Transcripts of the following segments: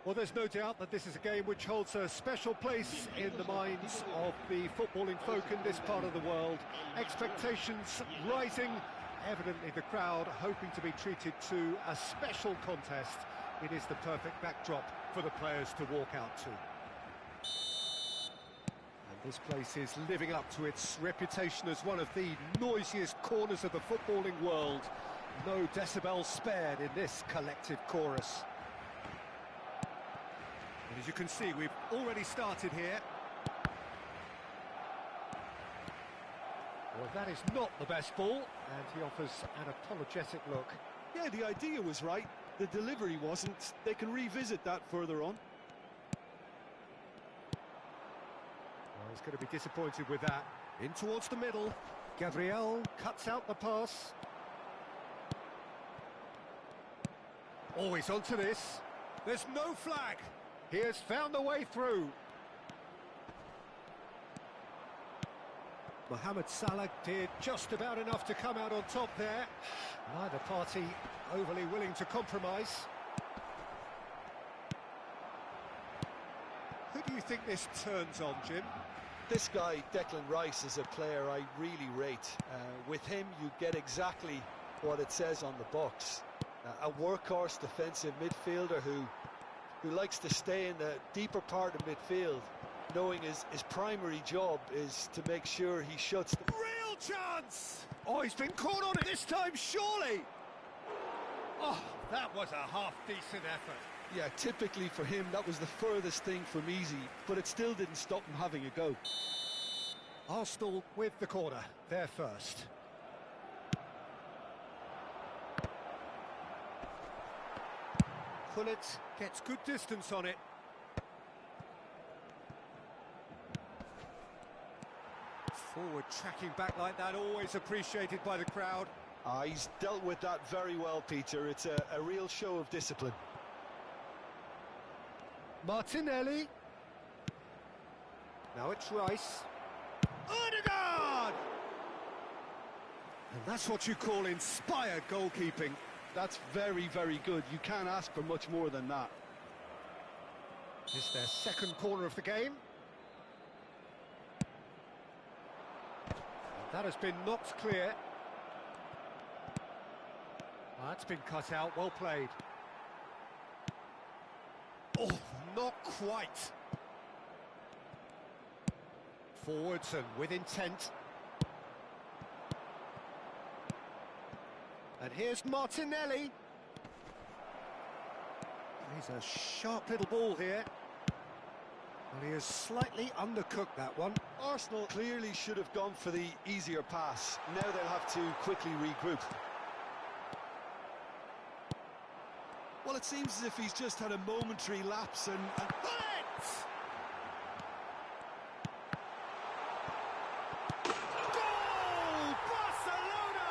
Well, there's no doubt that this is a game which holds a special place in the minds of the footballing folk in this part of the world. Expectations rising, evidently the crowd hoping to be treated to a special contest. It is the perfect backdrop for the players to walk out to. And this place is living up to its reputation as one of the noisiest corners of the footballing world. No decibels spared in this collective chorus. And as you can see, we've already started here. Well, that is not the best ball, and he offers an apologetic look. Yeah, the idea was right, the delivery wasn't. They can revisit that further on. Well, he's going to be disappointed with that. In towards the middle. Gabriel cuts out the pass. Always onto this. There's no flag. He has found a way through. Mohamed Salah did just about enough to come out on top there. Neither party overly willing to compromise. Who do you think this turns on, Jim? This guy, Declan Rice, is a player I really rate. With him, you get exactly what it says on the box. A workhorse defensive midfielder who likes to stay in the deeper part of midfield, knowing his primary job is to make sure he shuts the... Real chance! Oh, he's been caught on it this time, surely! Oh, that was a half-decent effort. Yeah, typically for him, that was the furthest thing from easy, but it still didn't stop him having a go. Arsenal with the corner, they're first. Pullet gets good distance on it. Forward tracking back like that, always appreciated by the crowd. He's dealt with that very well, Peter. It's a real show of discipline. Martinelli. Now it's Rice. Odegaard! And that's what you call inspired goalkeeping. That's very, very good. You can't ask for much more than that. It's their second corner of the game. And that has been knocked clear. That's been cut out, well played. Oh, not quite. Forwards and with intent. And here's Martinelli. He's a sharp little ball here. And he has slightly undercooked that one. Arsenal clearly should have gone for the easier pass. Now they'll have to quickly regroup. Well, it seems as if he's just had a momentary lapse and... Bullets! Goal! Barcelona!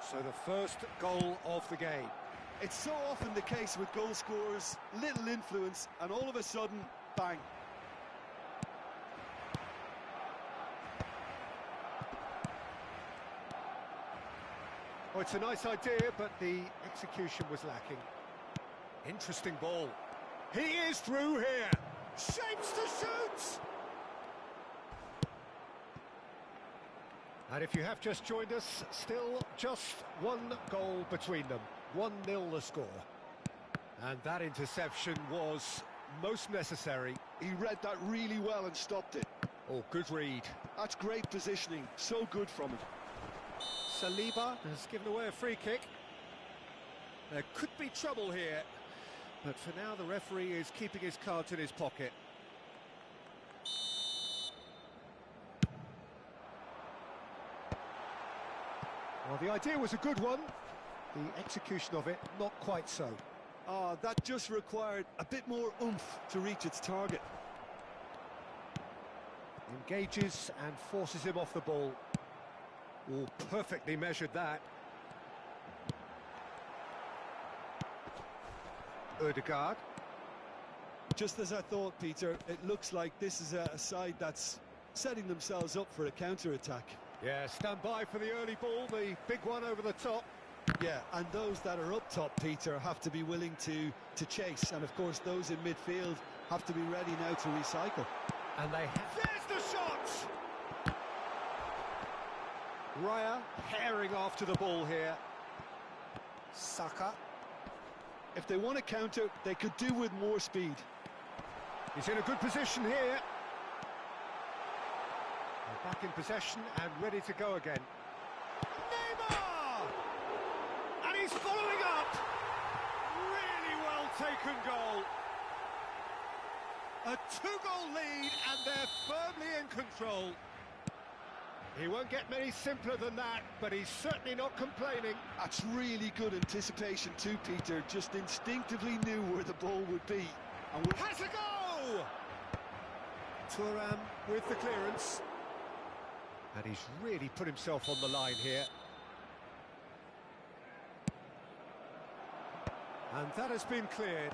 So the first goal of the game. It's so often the case with goal scorers, little influence, and all of a sudden, bang. Oh, it's a nice idea, but the execution was lacking. Interesting ball. He is through here. Shapes to shoot! And if you have just joined us, still just one goal between them. 1-0 the score. And that interception was most necessary. He read that really well and stopped it. Oh, good read. That's great positioning. So good from him. Saliba has given away a free kick. There could be trouble here, but for now the referee is keeping his cards in his pocket. Well, the idea was a good one. The execution of it, not quite so. That just required a bit more oomph to reach its target. Engages and forces him off the ball. Oh, perfectly measured that. Odegaard. Just as I thought, Peter, it looks like this is a side that's setting themselves up for a counter-attack. Yeah, stand by for the early ball, the big one over the top. Yeah, and those that are up top, Peter, have to be willing to chase. And, of course, those in midfield have to be ready now to recycle. And there's the shot! Raya herring after the ball here. Saka. If they want to counter, they could do with more speed. He's in a good position here. They're back in possession and ready to go again. Neymar! And he's following up! Really well taken goal. A 2-goal lead and they're firmly in control. He won't get many simpler than that, but he's certainly not complaining. That's really good anticipation too, Peter. Just instinctively knew where the ball would be. And has a go! Thuram with the clearance. And he's really put himself on the line here. And that has been cleared.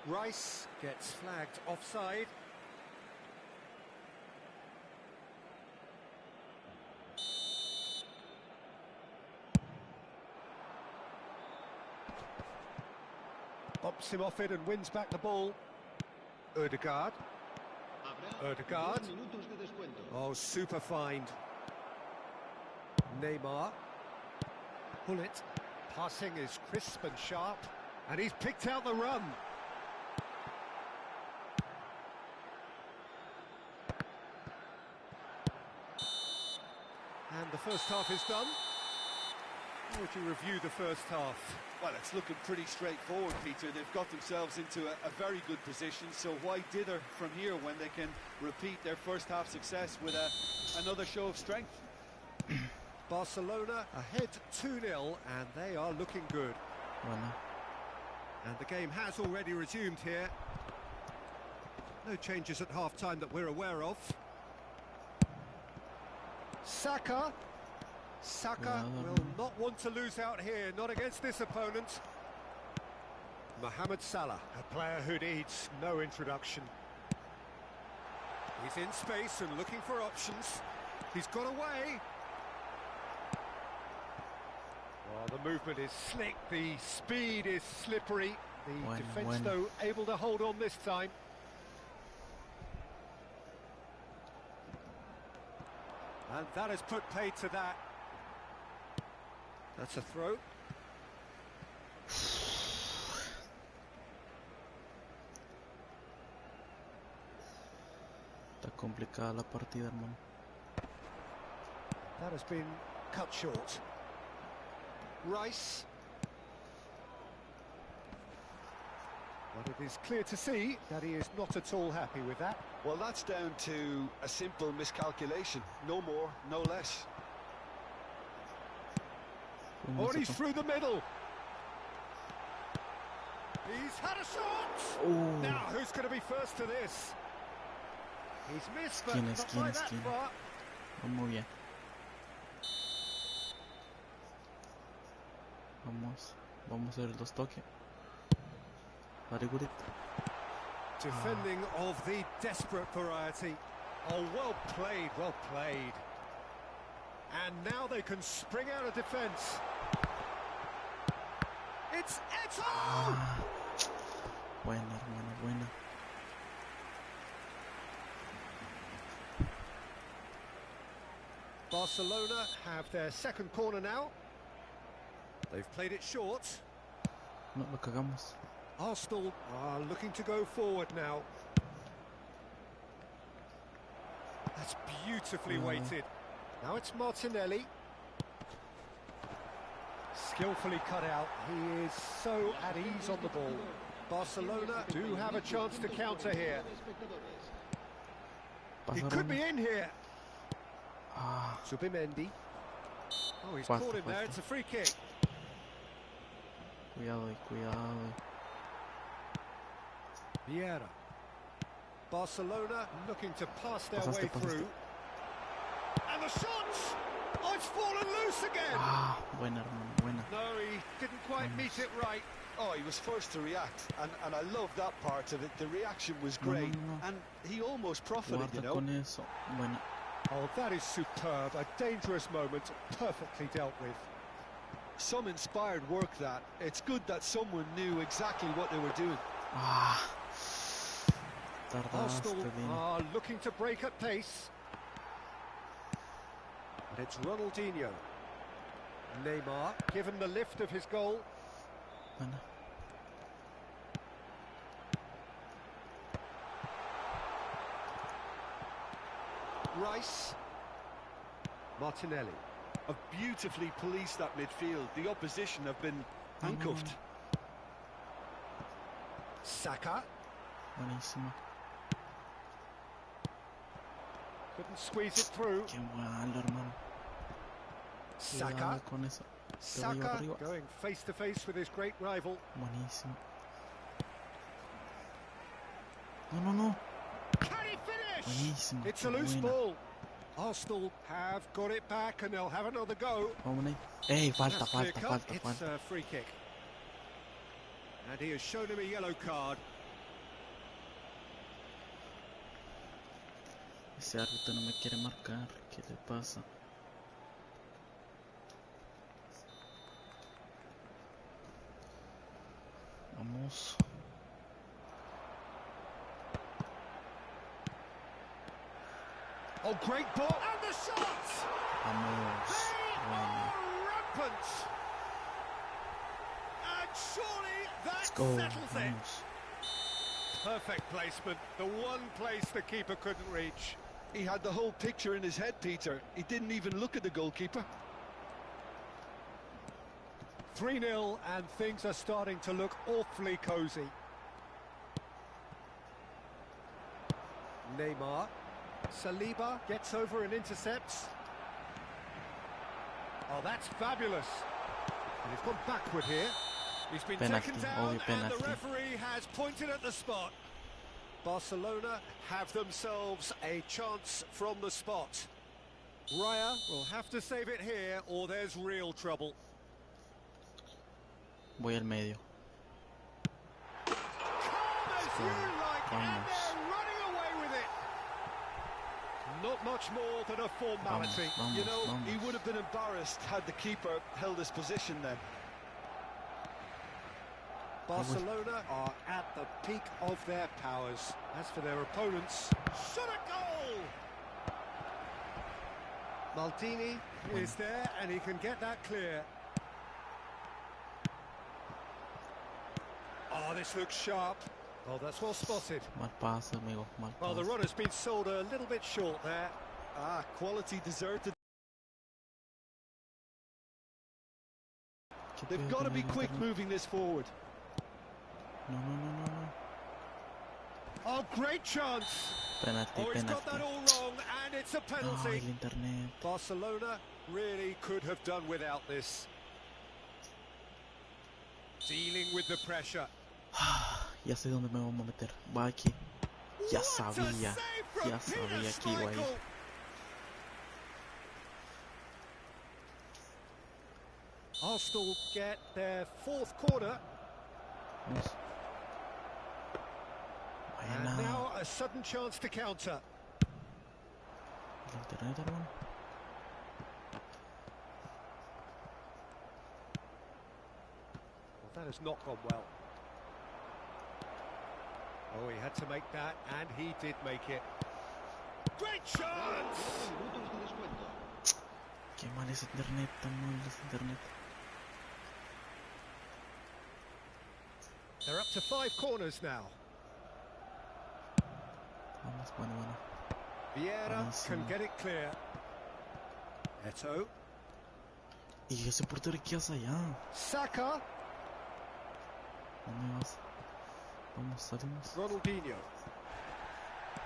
Rice gets flagged offside. Bumps him off it and wins back the ball. Ødegaard. Oh, super find. Neymar. Bullet. Passing is crisp and sharp. And he's picked out the run. And the first half is done. How would you review the first half? Well, it's looking pretty straightforward, Peter. They've got themselves into a very good position, so why dither from here when they can repeat their first half success with another show of strength? Barcelona ahead 2-0, and they are looking good. And the game has already resumed here. No changes at half-time that we're aware of. Saka will not want to lose out here, not against this opponent. Mohamed Salah, a player who needs no introduction. He's in space and looking for options. He's got away. Well, the movement is slick, the speed is slippery. The defence, though, able to hold on this time. And that has put paid to that. That's a throw. Está complicada la partida, hermano. That has been cut short. Rice. But it is clear to see that he is not at all happy with that. Well, that's down to a simple miscalculation. No more, no less. Oh, and he's through the middle. He's had a shot! Oh. Now, who's going to be first to this? He's missed, but not by that far. Muy bien. Vamos a ver los toques. Very good. Defending of the desperate variety. Oh, well played, well played. And now they can spring out of defence. It's Eto'o! Buena, hermano, buena. Barcelona have their second corner now. They've played it short. No, lo cagamos. Arsenal are looking to go forward now. That's beautifully weighted. Now it's Martinelli. Skillfully cut out. He is so at ease on the ball. Barcelona do have a chance to counter here. He could be in here. Subimendi. Oh, he's caught him there. It's a free kick. Cuidado. Vieira. Barcelona looking to pass their way through. And the shot! Oh, it's fallen loose again! Buena, hermano, buena. No, he didn't quite meet it right. Oh, he was first to react, and I love that part of it. The reaction was No, no, great, no, no. and he almost profited, you Guarda know. con eso. Buena. Oh, that is superb. A dangerous moment, perfectly dealt with. Some inspired work that. It's good that someone knew exactly what they were doing. Ah. Arsenal Tardaste, Dini. are looking to break at pace. And it's Ronaldinho. Neymar, given the lift of his goal. Buena. Rice. Martinelli. Have beautifully policed that midfield. The opposition have been handcuffed. Saka. Buenísima. Couldn't squeeze it through. Qué malo, hermano. Saka. Cuidado con eso. Saka arriba. going face to face with his great rival. Buenísimo. No, no, no. Can he finish? Buenísimo. It's qué a loose buena. ball. Arsenal have got it back and they'll have another go. Vámonos. Ey, falta, That's falta, clear cut. falta, It's falta. a free kick. And he has shown him a yellow card. Ese árbitro no me quiere marcar. ¿Qué le pasa? Vamos. Oh, great ball. And the shot! Vamos. They Bueno. are rampant. And surely that Let's go. settles it. Vamos. Perfect placement. The one place the keeper couldn't reach. He had the whole picture in his head, Peter. He didn't even look at the goalkeeper. 3-0 and things are starting to look awfully cosy. Neymar. Saliba gets over and intercepts. Oh, that's fabulous. And he's gone backward here. He's been Penalty, taken down obvio and the penalty. referee has pointed at the spot. Barcelona have themselves a chance from the spot. Raya will have to save it here or there's real trouble. Voy al medio. Calm as you like, and Vamos. they're running away with it. Not much more than a formality. Vamos, You know, vamos. he would have been embarrassed had the keeper held his position then. Barcelona are at the peak of their powers. As for their opponents, shot a goal! Maldini is there and he can get that clear. Oh, this looks sharp. Oh, that's well spotted. Mal pase, amigo. Mal Well, the pase. runner's been sold a little bit short there. Ah, quality deserted. ¿Qué They've pedo got to con be el quick internet? moving this forward. No, no, no, no, no. Oh, great chance! Penalti, Oh, he's got that penalti. all wrong, and it's a No, penalty. el internet. Barcelona really could have done without this. Dealing with the pressure. Ya sé dónde me vamos a meter. Va aquí. Ya What a sabía. save from Ya Peter sabía que iba ahí. Schmeichel. Arsenal get their fourth corner, Vamos. and Buena. now a sudden chance to counter. El internet, hermano. Well, that has not gone well. Oh, he had to make that, and he did make it. Great chance! Qué mal es internet, tan mal es internet. They're up to 5 corners now. Vamos, bueno, bueno. Vieira Buenísimo. can get it clear. Eto'o. ¿Y ese portero qué hace allá? Saka. ¿Dónde vas? Vamos, salimos. Ronaldinho.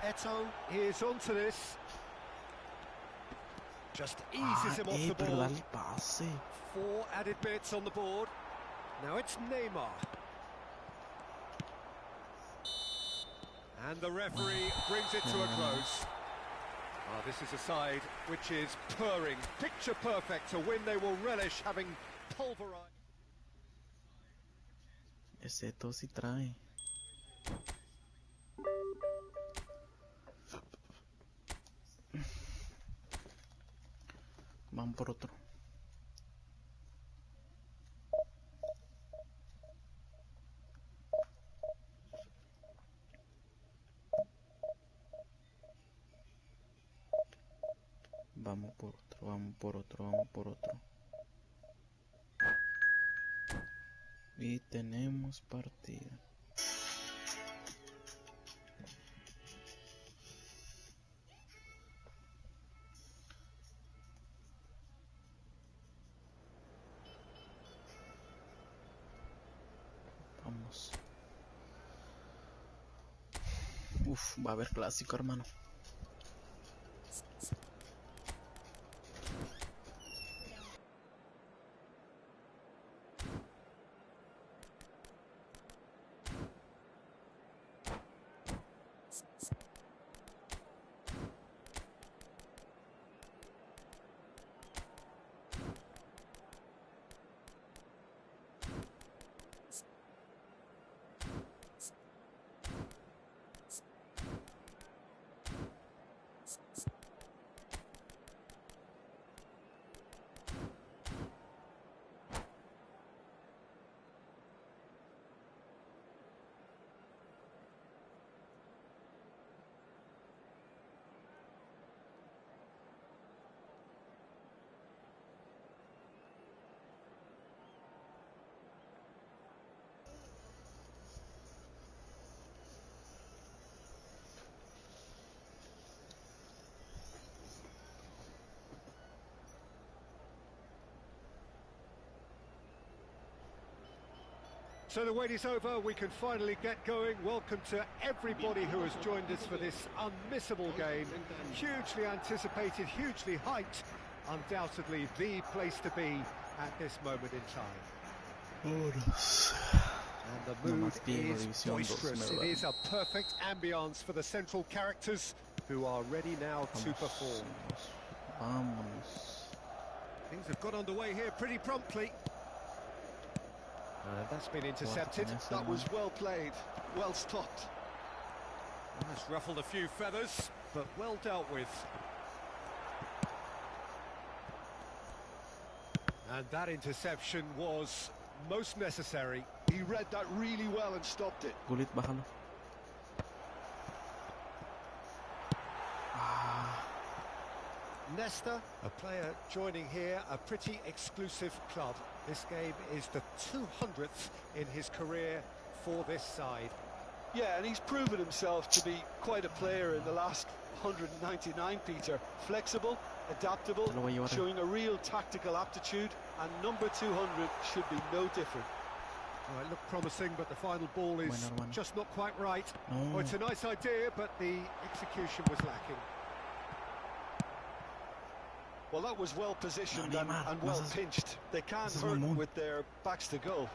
Eto'o is onto this. Just eases him off the Pero ball. dale pase. 4 added minutes on the board. Now it's Neymar. And the referee brings it to a close. Oh, this is a side which is purring, picture perfect, a win they will relish, having pulverized. Ese todo sí trae. Van por otro. Vamos por otro, vamos por otro, vamos por otro. Y tenemos partida. Vamos. Uf, va a haber clásico, hermano. So the wait is over, we can finally get going. Welcome to everybody who has joined us for this unmissable game. Hugely anticipated, hugely hyped. Undoubtedly the place to be at this moment in time. And the mood is boisterous. It is a perfect ambience for the central characters who are ready now to perform. Things have got underway here pretty promptly. That's been intercepted. That was well played, well stopped. That's ruffled a few feathers, but well dealt with. And that interception was most necessary. He read that really well and stopped it. Gulit, bájalo. Nesta, a player joining here, a pretty exclusive club. This game is the 200th in his career for this side. Yeah, and he's proven himself to be quite a player in the last 199, Peter. Flexible, adaptable, showing a real tactical aptitude, and number 200 should be no different. Oh, it looked promising, but the final ball is just not quite right. Oh, it's a nice idea, but the execution was lacking. Well, that was well positioned and well pinched. They can't hurt with their backs to goal.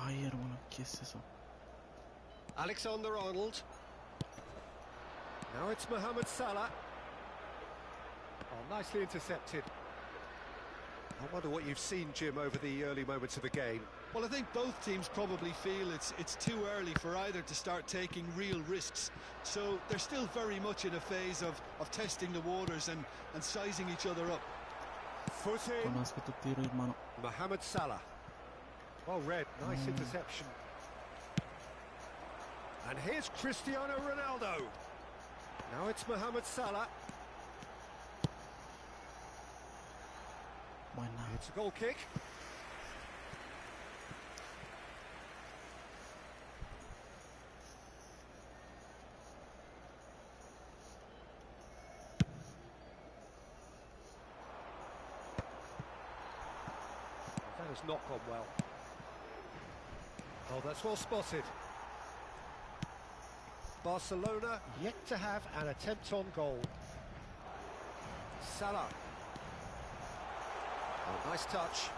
Ay, hermano, ¿qué es eso? Alexander-Arnold. Now it's Mohamed Salah. Oh, nicely intercepted. I wonder what you've seen, Jim, over the early moments of the game. Well, I think both teams probably feel it's too early for either to start taking real risks. So they're still very much in a phase of testing the waters and sizing each other up. Foot in. Mohamed Salah. Well read, nice interception. And here's Cristiano Ronaldo. Now it's Mohamed Salah. Why not? It's a goal kick. That has not gone well. Oh, that's well spotted. Barcelona yet to have an attempt on goal. Salah. Oh, nice touch.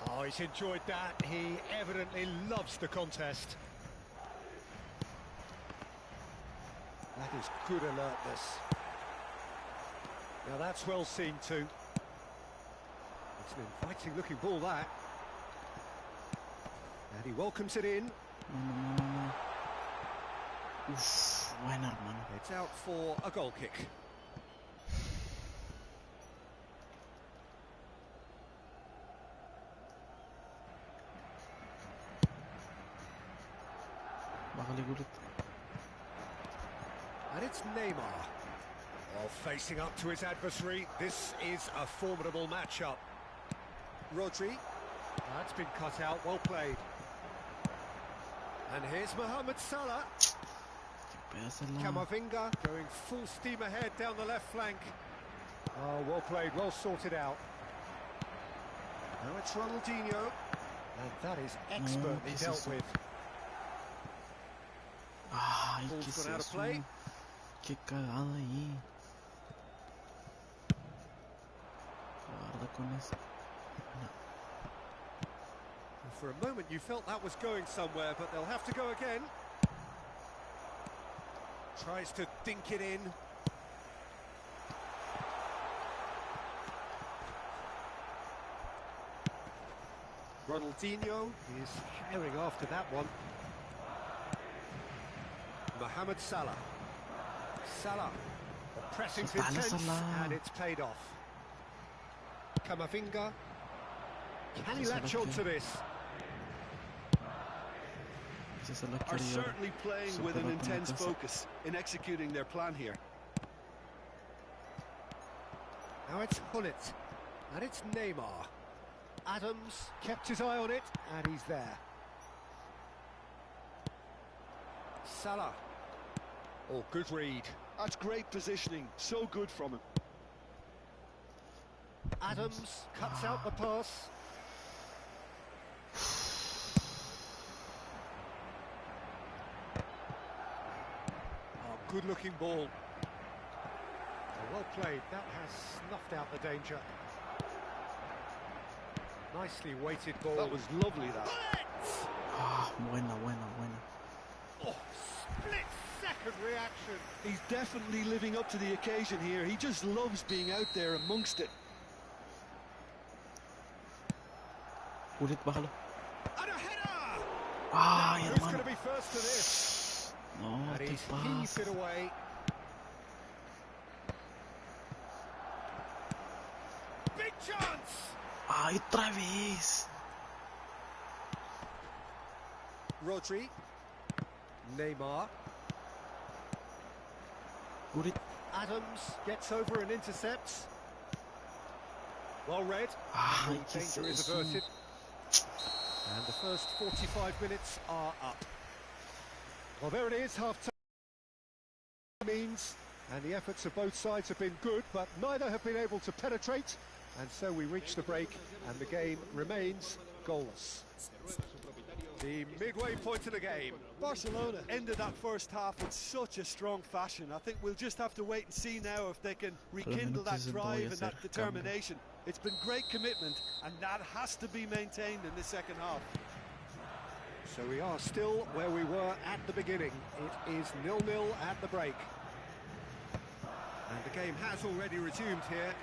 Oh, he's enjoyed that. He evidently loves the contest. That is good alertness. Now that's well seen too. It's an inviting looking ball, that. And he welcomes it in. No. Uf, buena, hermano. It's out for a goal kick. Bájale, Gullit. And it's Neymar. Well, facing up to his adversary, this is a formidable matchup. Rodri. That's been cut out, well played. And here's Mohamed Salah. Camavinga going full steam ahead down the left flank. Oh, well played, well sorted out. Now it's Ronaldinho. And that is expertly dealt with. Ay, Ball's ¿qué es gone out of eso? play. Qué cagada ahí. Guarda con eso. For a moment you felt that was going somewhere, but they'll have to go again. Tries to dink it in. Ronaldinho is herring after that one. Mohamed Salah. Salah. The pressing's intense and it's paid off. Camavinga. Can he latch on to this? Are certainly playing with an intense focus in executing their plan here. Now it's Gullit, and it's Neymar. Adams kept his eye on it, and he's there. Salah. Oh, good read. That's great positioning, so good from him. Adams cuts out the pass. Good-looking ball. Oh, well played. That has snuffed out the danger. Nicely weighted ball. That was lovely, that. Ah, buena. Oh, split-second reaction. He's definitely living up to the occasion here. He just loves being out there amongst it. Gullit, bájalo. And a header! Ay, Who's hermano. going to be first to this? No, And te he's pases. heaved it away. Big chance! Ay, otra vez. Rodri. Neymar. Gullit. Adams gets over and intercepts. Well read. Ay, And ¿qué es danger is eso? averted. And the first 45 minutes are up. Well, there it is, half-time means, and the efforts of both sides have been good, but neither have been able to penetrate, and so we reach the break, and the game remains goalless. The midway point of the game. Barcelona ended that first half in such a strong fashion. I think we'll just have to wait and see now if they can rekindle that drive and that determination. It's been great commitment, and that has to be maintained in the second half. So we are still where we were at the beginning. It is 0-0 at the break. And the game has already resumed here.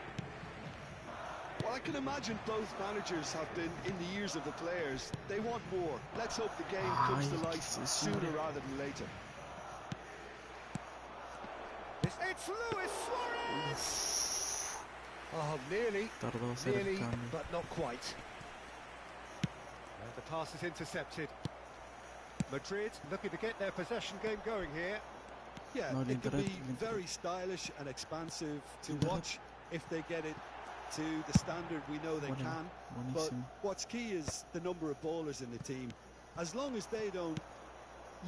Well, I can imagine both managers have been in the ears of the players. They want more. Let's hope the game comes to life sooner rather than later. It's Luis Suarez! Oh, nearly, but not quite. And the pass is intercepted. Madrid looking to get their possession game going here. Yeah, it can be very stylish and expansive to watch if they get it to the standard we know they can. But what's key is the number of bowlers in the team. As long as they don't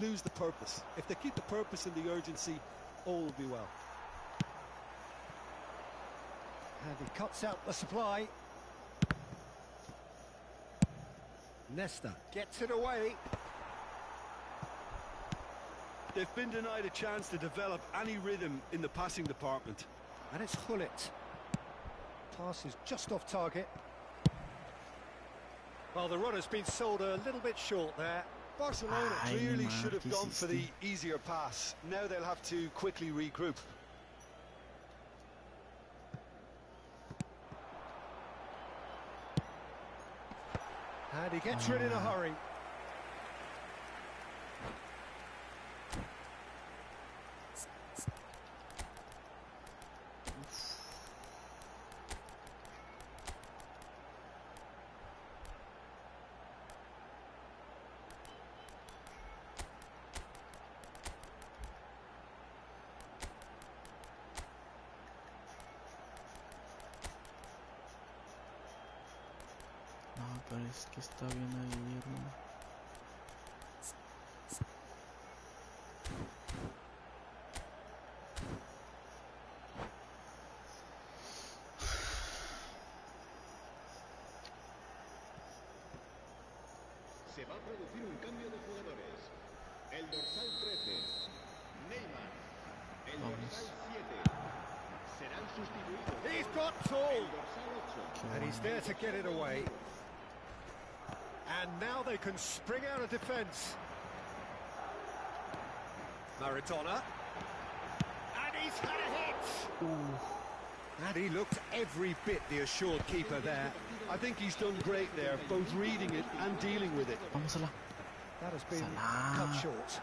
lose the purpose, if they keep the purpose and the urgency, all will be well. And he cuts out the supply. Nesta gets it away. They've been denied a chance to develop any rhythm in the passing department. And it's Gullit. Pass is just off target. Well, the runner's been sold a little bit short there. Barcelona clearly should have gone for the easier pass. Now they'll have to quickly regroup. And he gets rid in a hurry. No, pero es que está bien ahí, hermano. Se va a producir un cambio de jugadores. El dorsal 13, Neymar. El dorsal 7 serán sustituidos. He's got tall. El dorsal 8. And he's there to get it away. And now they can spring out of defence. Maradona. And he's had a hit. And he looked every bit the assured keeper there. I think he's done great there, both reading it and dealing with it. Vámosela. That has been Salah. cut short.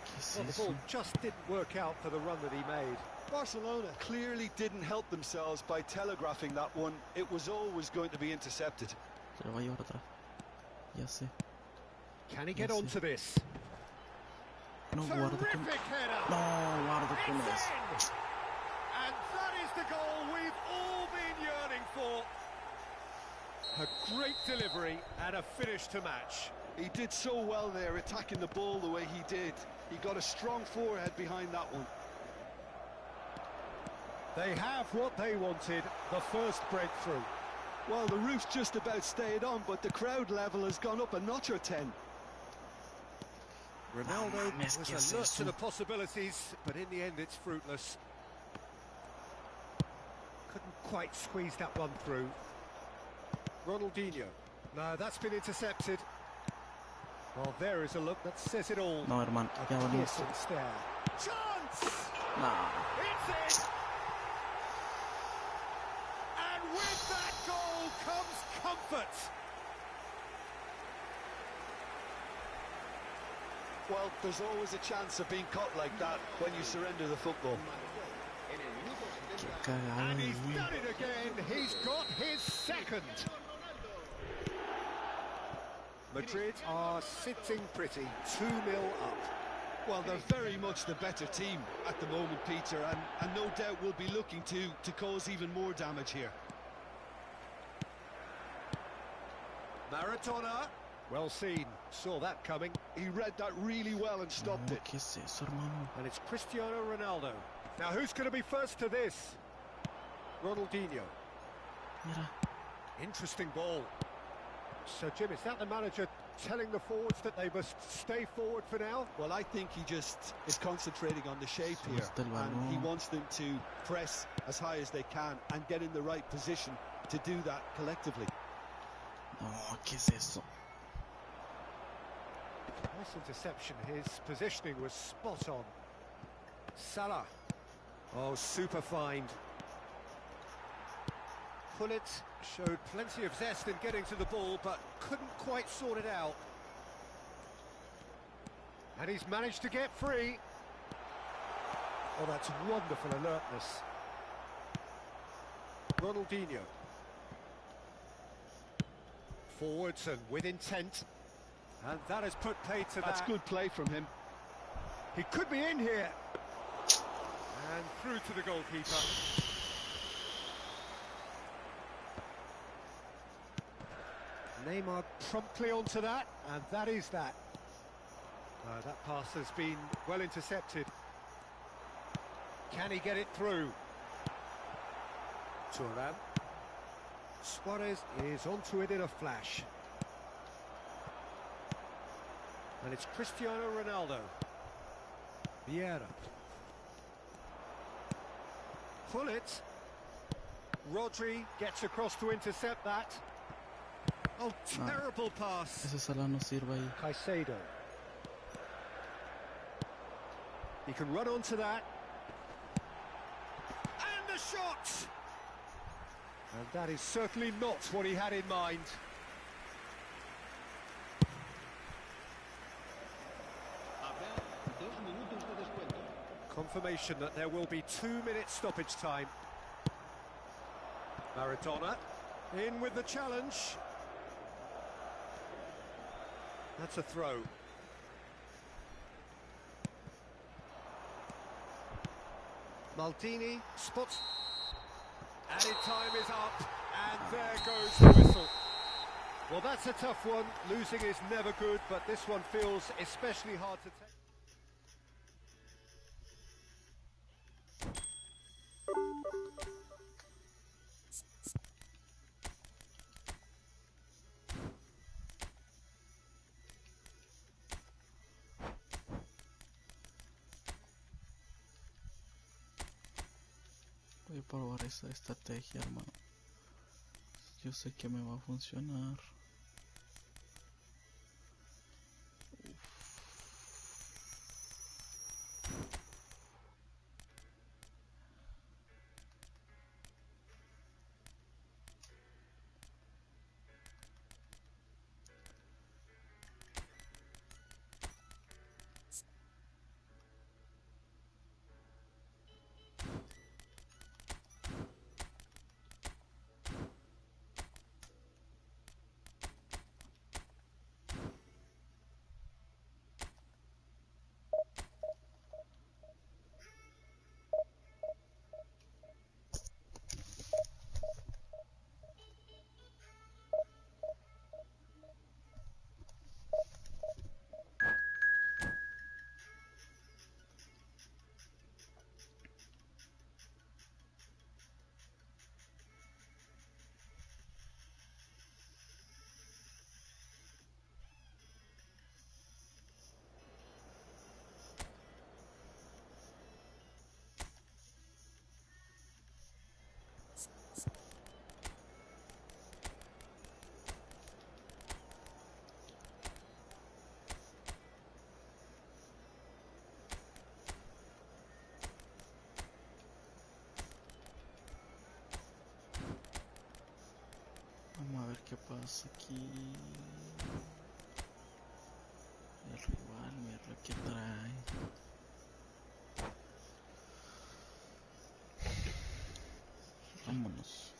¿Qué es Well, the eso? ball just didn't work out for the run that he made. Barcelona clearly didn't help themselves by telegraphing that one. It was always going to be intercepted. Se lo va a llevar atrás. Ya sé. Can he get Yes, onto this? No, guarda con... Terrific header. No, guarda con It's eso. in. And that is the goal we've all been yearning for. A great delivery and a finish to match. He did so well there, attacking the ball the way he did. He got a strong forehead behind that one. They have what they wanted, the first breakthrough. Well, the roof's just about stayed on, but the crowd level has gone up a notch or 10. Ronaldo mames, was ¿qué es alert eso? to the possibilities, but in the end it's fruitless. Couldn't quite squeeze that one through. Ronaldinho. No, that's been intercepted. Well, there is a look that says it all. No, hermano, ya A valimos. piercing stare. Chance! No. It's it! And with that goal comes comfort. Well, there's always a chance of being caught like that when you surrender the football. Qué cagada, And he's güey. done it again. He's got his second. Madrid are sitting pretty, 2-0 up. Well, they're very much the better team at the moment, Peter, and no doubt will be looking to cause even more damage here. Maradona, well seen, saw that coming. He read that really well and stopped No, it. ¿qué es eso, hermano? And it's Cristiano Ronaldo. Now who's going to be first to this? Ronaldinho. Mira. Interesting ball. So Jim, is that the manager telling the forwards that they must stay forward for now? Well, I think he just is concentrating on the shape here, Suelta el and he balón. wants them to press as high as they can and get in the right position to do that collectively. No, ¿qué es eso? Nice interception. His positioning was spot on. Salah. Oh, super find. Pullet showed plenty of zest in getting to the ball, but couldn't quite sort it out. And he's managed to get free. Oh, that's wonderful alertness. Ronaldinho. Forwards and with intent. And that has put play to That's that. good play from him. He could be in here. And through to the goalkeeper. Neymar promptly onto that, and that is that. That pass has been well intercepted. Can he get it through? Thuram. Suarez is onto it in a flash. And it's Cristiano Ronaldo. Vieira. Pull it. Rodri gets across to intercept that. Oh, terrible pass. Ese Salah no sirve ahí. Caicedo. He can run onto that. And the shot! And that is certainly not what he had in mind. Confirmation that there will be 2-minute stoppage time. Maradona in with the challenge. That's a throw. Maldini spots. Added time is up, and there goes the whistle. Well, that's a tough one. Losing is never good, but this one feels especially hard to take. Voy a probar esa estrategia, hermano. Yo sé que me va a funcionar. Vamos a ver qué pasa aquí. El rival, mira qué trae. Vámonos.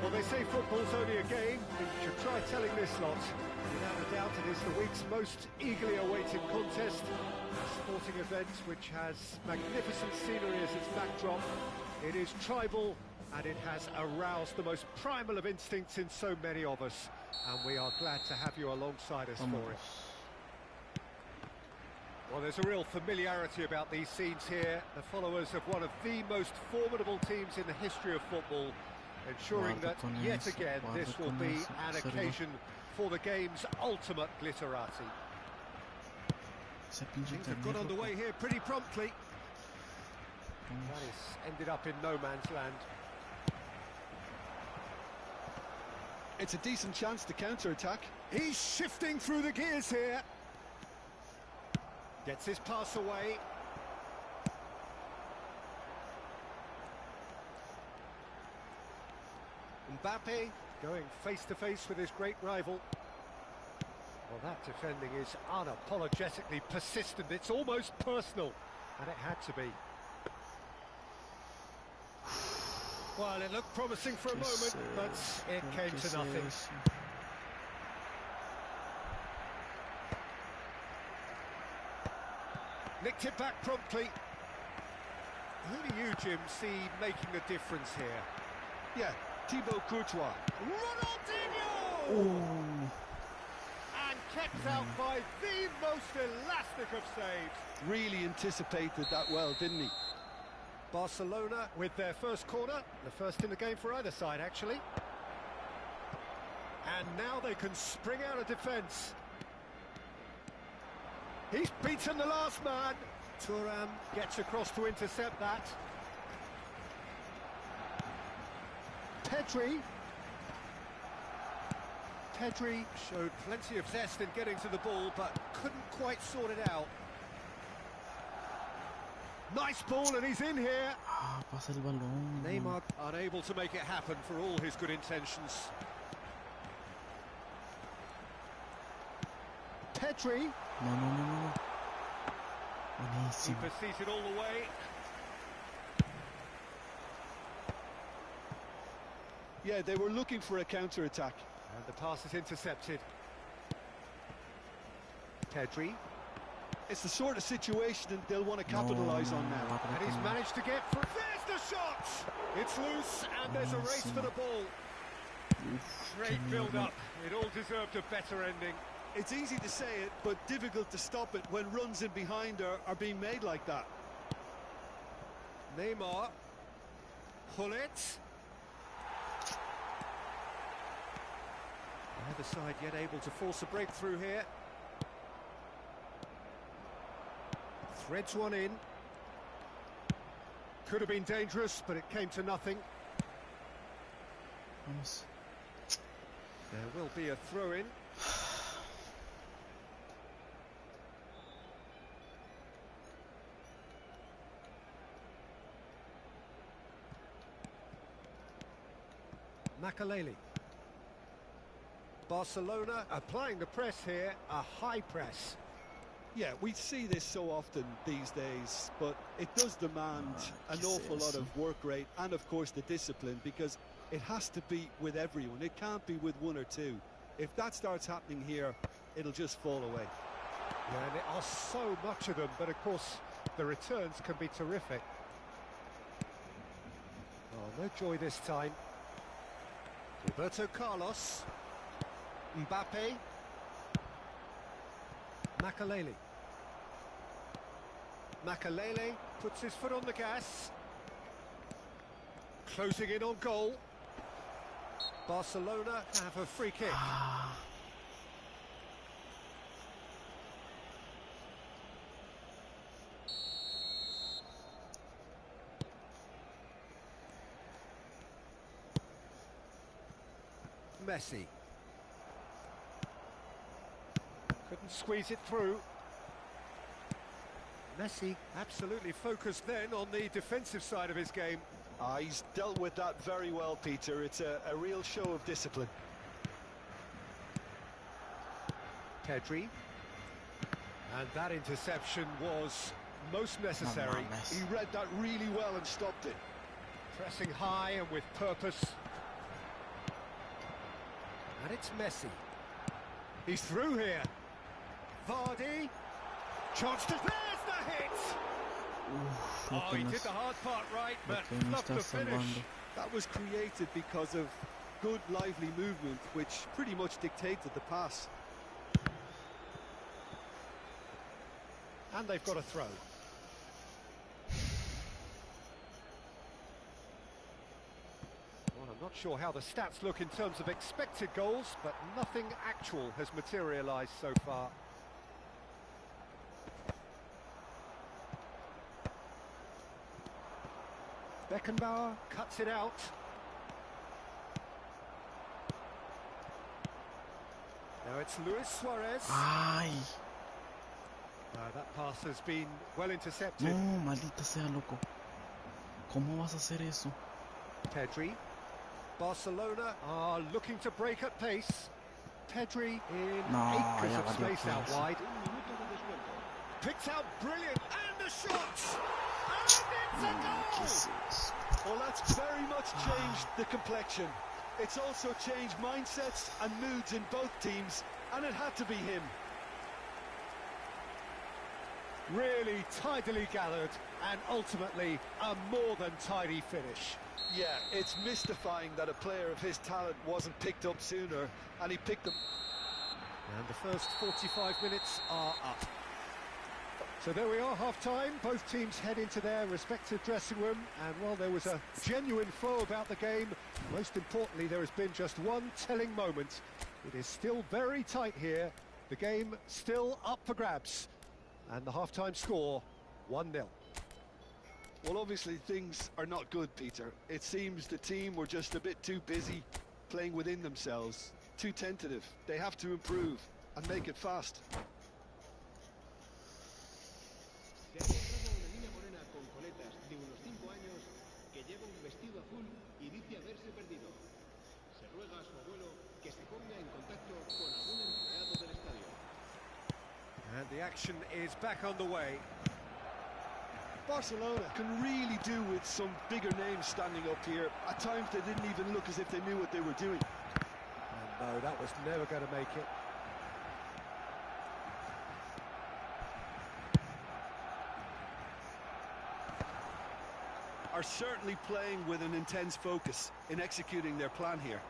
Well, they say football's only a game, but you should try telling this lot. Without a doubt, it is the week's most eagerly awaited contest. A sporting event which has magnificent scenery as its backdrop. It is tribal, and it has aroused the most primal of instincts in so many of us. And we are glad to have you alongside us for it. Well, there's a real familiarity about these scenes here. The followers of one of the most formidable teams in the history of football, ensuring that, yet again, this will be an occasion for the game's ultimate glitterati. Things have got underway here pretty promptly. That is ended up in no man's land. It's a decent chance to counter-attack. He's shifting through the gears here. Gets his pass away. Mbappe going face-to-face with his great rival. Well, that defending is unapologetically persistent. It's almost personal, and it had to be. Well, it looked promising for a moment, but it came to nothing. Nicked it back promptly. Who do you, Jim, see making the difference here? Yeah, Thibaut Courtois. Ronaldinho! Ooh. And kept out by the most elastic of saves. Really anticipated that well, didn't he? Barcelona with their first corner, the first in the game for either side, actually. And now they can spring out of defence. He's beaten the last man. Thuram gets across to intercept that. Pedri showed plenty of zest in getting to the ball, but couldn't quite sort it out. Nice ball, and he's in here. Ah, pasa el balón. Neymar unable to make it happen for all his good intentions. Pedri. No. Buenísimo. Keeper seated all the way. Yeah, they were looking for a counter-attack. And the pass is intercepted. Pedri. It's the sort of situation that they'll want to capitalise on now. And he's managed to get through. There's the shot! It's loose, and there's a race for the ball. Great build-up. It all deserved a better ending. It's easy to say it, but difficult to stop it when runs in behind are being made like that. Neymar. Hullet. Neither side yet able to force a breakthrough here. Threads one in. Could have been dangerous, but it came to nothing. Vamos. There will be a throw-in. Makaleli. Barcelona applying the press here, a high press. Yeah, we see this so often these days, but it does demand an awful lot of work rate and, of course, the discipline, because it has to be with everyone. It can't be with one or two. If that starts happening here, it'll just fall away. Yeah, and there are so much of them, but of course the returns can be terrific. Oh, no joy this time. Roberto Carlos. Mbappe. Makaleli. Makaleli puts his foot on the gas. Closing in on goal. Barcelona have a free kick. Messi. Couldn't squeeze it through. Messi absolutely focused then on the defensive side of his game. He's dealt with that very well, Peter. It's a real show of discipline. Pedri. And that interception was most necessary. He read that really well and stopped it. Pressing high and with purpose. And it's Messi. He's through here. Vardy. Chance to... There's the hit! Oh, he did the hard part right, but fluffed the finish. That was created because of good, lively movement, which pretty much dictated the pass. And they've got a throw. Well, I'm not sure how the stats look in terms of expected goals, but nothing actual has materialised so far. Beckenbauer cuts it out. Now it's Luis Suarez. Ay, That pass has been well intercepted. no, maldita sea, loco. ¿Cómo vas a hacer eso? Pedri. Barcelona are looking to break at pace. Pedri in No, acres ya of valió space out queso. wide. Picked out brilliant, and the shot! And it's a ¿Qué goal! es eso? Well, that's very much changed the complexion. It's also changed mindsets and moods in both teams, and it had to be him. Really tidily gathered, and ultimately a more than tidy finish. Yeah, it's mystifying that a player of his talent wasn't picked up sooner, and he picked them. And the first 45 minutes are up. So there we are, half-time. Both teams head into their respective dressing room, and while there was a genuine flow about the game, most importantly there has been just one telling moment. It is still very tight here, the game still up for grabs, and the half-time score 1-0. Well, obviously things are not good, Peter. It seems the team were just a bit too busy playing within themselves, too tentative. They have to improve and make it fast. Se ha encontrado una niña morena con coletas de unos 5 años que lleva un vestido azul y dice haberse perdido. Se ruega a su abuelo que se ponga en contacto con algún empleado del estadio. And the action is back underway. Barcelona can really do with some bigger names standing up here. At times they didn't even look as if they knew what they were doing. And no, that was never going to make it. Are certainly playing with an intense focus in executing their plan here.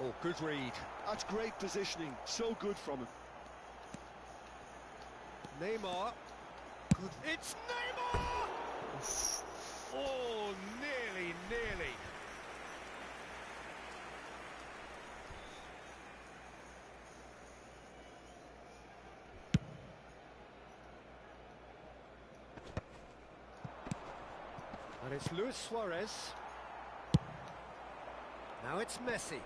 Oh, good read. That's great positioning, so good from him. Neymar. Good. It's Neymar! Oh, nearly. And it's Luis Suarez. Now it's Messi.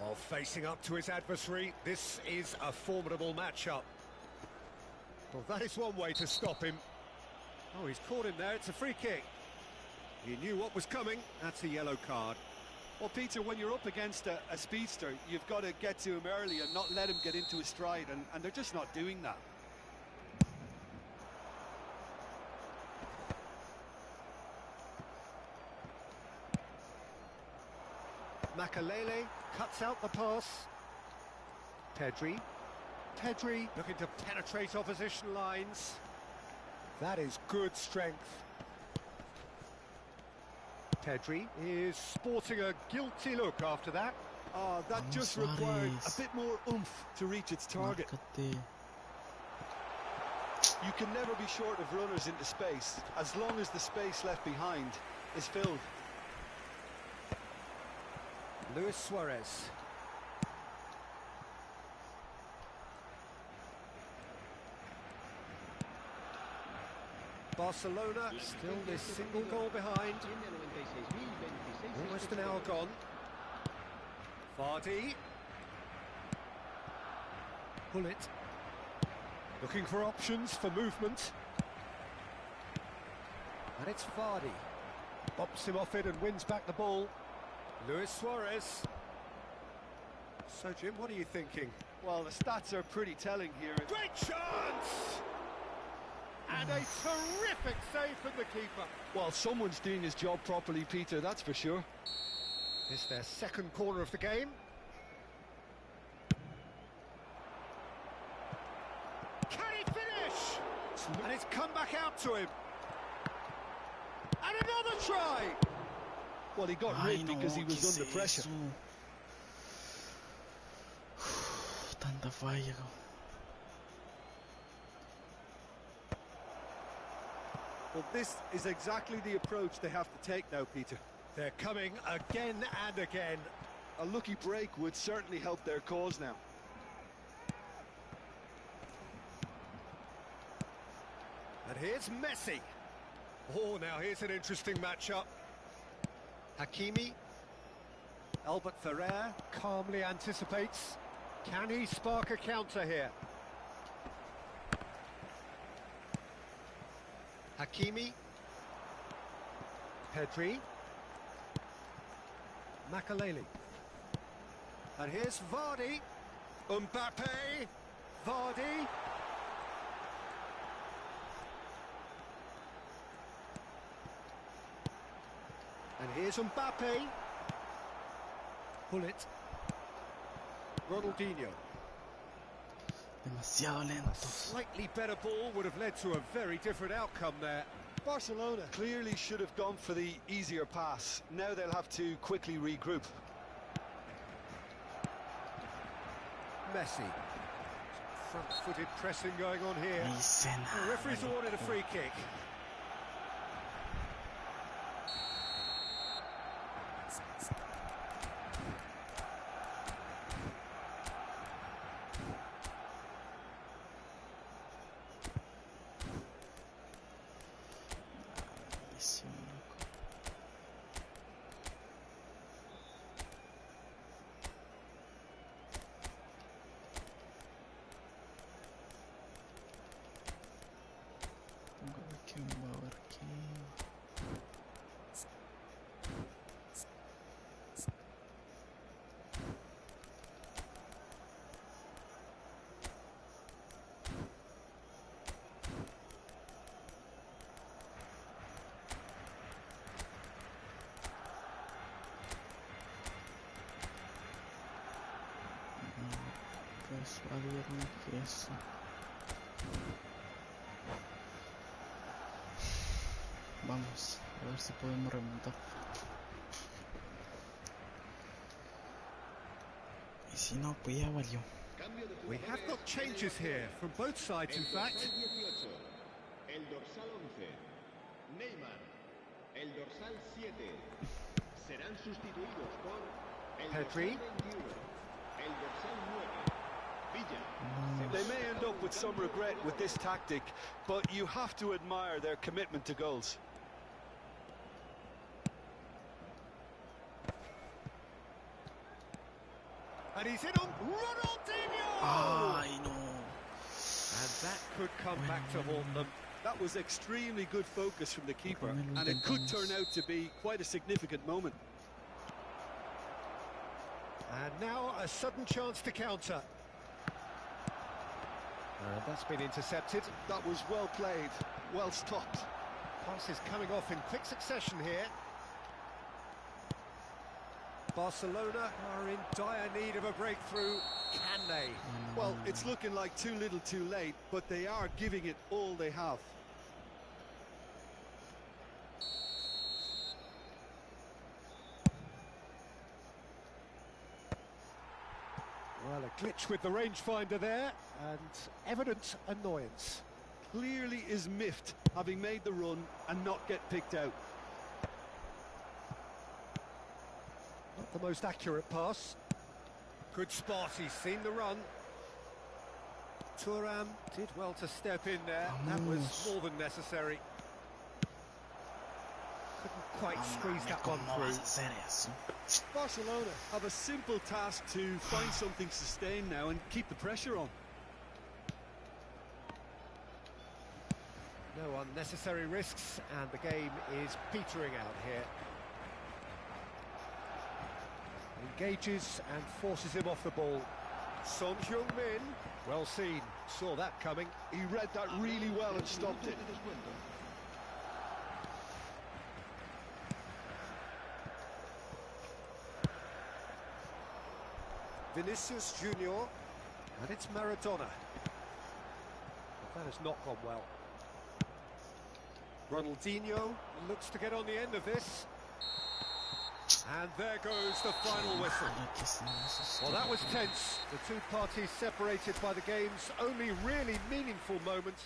Oh, facing up to his adversary. This is a formidable matchup. Well, that is one way to stop him. Oh, he's caught him there. It's a free kick. He knew what was coming. That's a yellow card. Well, Peter, when you're up against a speedster, you've got to get to him early and not let him get into his stride, and they're just not doing that. Makalele cuts out the pass. Pedri looking to penetrate opposition lines. That is good strength. Pedri is sporting a guilty look after that. Oh, that Vamos, just required a Suarez. bit more oomph to reach its target. Márcate. You can never be short of runners into space, as long as the space left behind is filled. Luis Suarez. Barcelona still this single goal behind. Almost an hour gone. Vardy. Bullet. Looking for options for movement. And it's Vardy. Bops him off it and wins back the ball. Luis Suarez. So, Jim, what are you thinking? Well, the stats are pretty telling here. Great chance! And a terrific save from the keeper. Well, someone's doing his job properly, Peter, that's for sure. It's their second corner of the game. Can he finish? And it's come back out to him. And another try! Well, he got Ay, rid no, because he was ¿qué es under pressure. eso? Tanta falla. Well, this is exactly the approach they have to take now, Peter. They're coming again and again. A lucky break would certainly help their cause now. And here's Messi. Oh, now here's an interesting matchup. Hakimi. Albert Ferrer calmly anticipates. Can he spark a counter here? Hakimi. Pedri. Makaleli. And here's Vardy. Mbappe. Vardy. And here's Mbappe. Pull it. Ronaldinho. Demasiado A lentos. slightly better ball would have led to a very different outcome there. Barcelona clearly should have gone for the easier pass. Now they'll have to quickly regroup. Messi. Front-footed pressing going on here. No hice The nada. referee's awarded a free kick. Maldición, loco. Tengo que ver quién va a ver aquí. Persuadirme que eso. Vamos, a ver si podemos remontar. Y si no, pues ya valió. Cambio de We have got changes here, from both sides in fact. dorsal 18, el dorsal 11, Neymar, el dorsal 7, serán sustituidos por el Pedri. dorsal 21, el dorsal 9, Villa. They may end up with some regret with this tactic, but you have to admire their commitment to goals. And he's in on Ronaldinho! Ay, no. And that could come back to haunt them. That was extremely good focus from the keeper, También lo and it could intentamos. turn out to be quite a significant moment. And now a sudden chance to counter. And that's been intercepted. That was well played, well stopped. Passes coming off in quick succession here. Barcelona are in dire need of a breakthrough. Can they? Well, it's looking like too little too late, but they are giving it all they have. Well, a glitch with the rangefinder there, and evident annoyance. Clearly is miffed, having made the run and not get picked out. Not the most accurate pass. Good spot, he's seen the run. Thuram did well to step in there. That was Vamos. more than necessary. Couldn't quite squeeze that one ¿Cómo vas a through. hacer eso? Barcelona have a simple task to find something sustained now and keep the pressure on. No unnecessary risks, and the game is petering out here. Engages and forces him off the ball. Son Heung-min, well seen, saw that coming. He read that really well and stopped it. Vinicius Junior, and it's Maradona. But that has not gone well. Ronaldinho looks to get on the end of this. And there goes the final whistle. Ojalá que sí, eso Well, sí. that was tense. The two parties separated by the game's only really meaningful moment.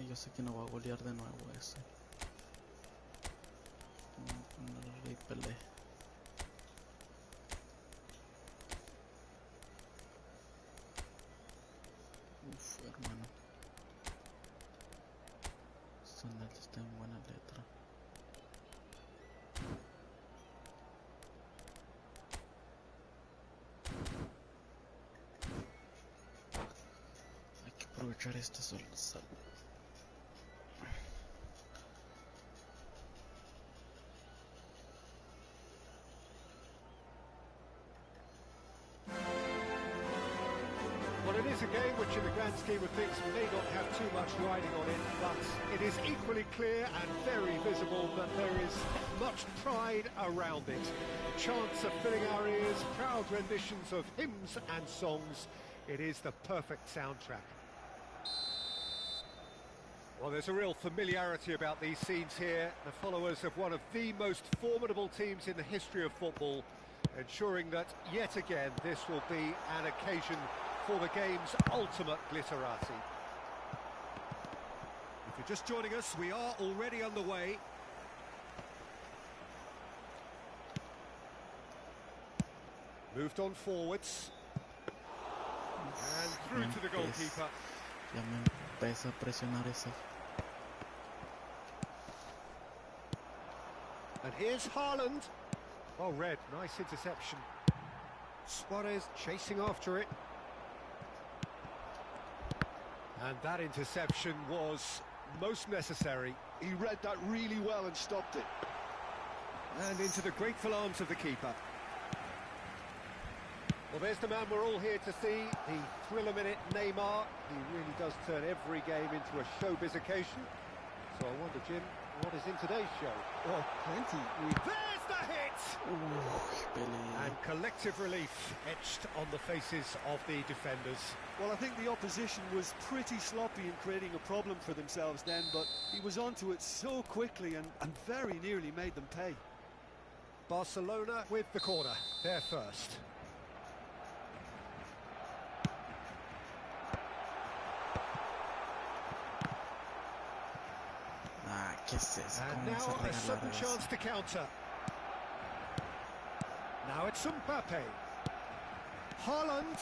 Yo sé que no va a golear de nuevo ese. No le peleé. Uf, hermano. Esta está en buena letra. Hay que aprovechar esta sola sal. Well, it is a game which in the grand scheme of things may not have too much riding on it, but it is equally clear and very visible that there is much pride around it. Chants are filling our ears, proud renditions of hymns and songs. It is the perfect soundtrack. Well, there's a real familiarity about these scenes here. The followers of one of the most formidable teams in the history of football, ensuring that, yet again, this will be an occasion for the game's ultimate glitterati. If you're just joining us, we are already underway. Moved on forwards. And through to the goalkeeper. Ya me empieza a presionar ese. And here's Haaland. Well read, nice interception. Suarez chasing after it. And that interception was most necessary. He read that really well and stopped it. And into the grateful arms of the keeper. Well, there's the man we're all here to see, the thriller-minute Neymar. He really does turn every game into a showbiz occasion. So I wonder, Jim, what is in today's show? Oh, plenty. There's the hit! And collective relief etched on the faces of the defenders. Well, I think the opposition was pretty sloppy in creating a problem for themselves then, but he was onto it so quickly and very nearly made them pay. Barcelona with the corner, they're first. And now a sudden chance to counter. Now it's Mbappe. Haaland.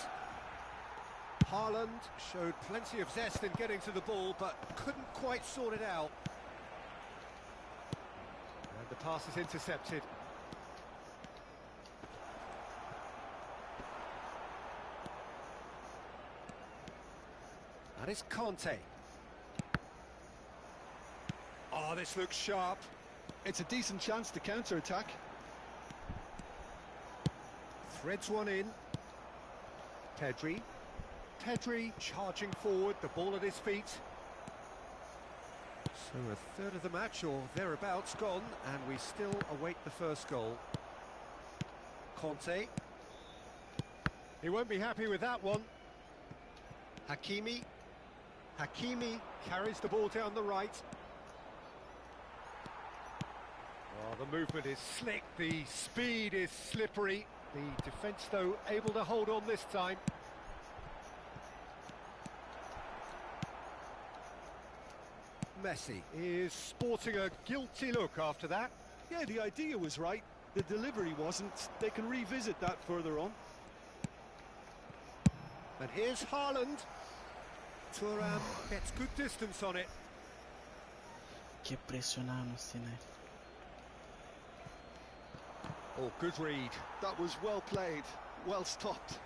Haaland showed plenty of zest in getting to the ball, but couldn't quite sort it out. And the pass is intercepted. And it's Conte. Oh, this looks sharp. It's a decent chance to counter-attack. Threads one in. Pedri charging forward, the ball at his feet. So a third of the match, or thereabouts, gone, and we still await the first goal. Conte. He won't be happy with that one. Hakimi carries the ball down the right. Oh, the movement is slick, the speed is slippery. The defence, though, able to hold on this time. Messi is sporting a guilty look after that. Yeah, the idea was right. The delivery wasn't. They can revisit that further on. And here's Haaland. Thuram gets good distance on it. Qué presionado nos tiene. Oh, good read. That was well played, well stopped.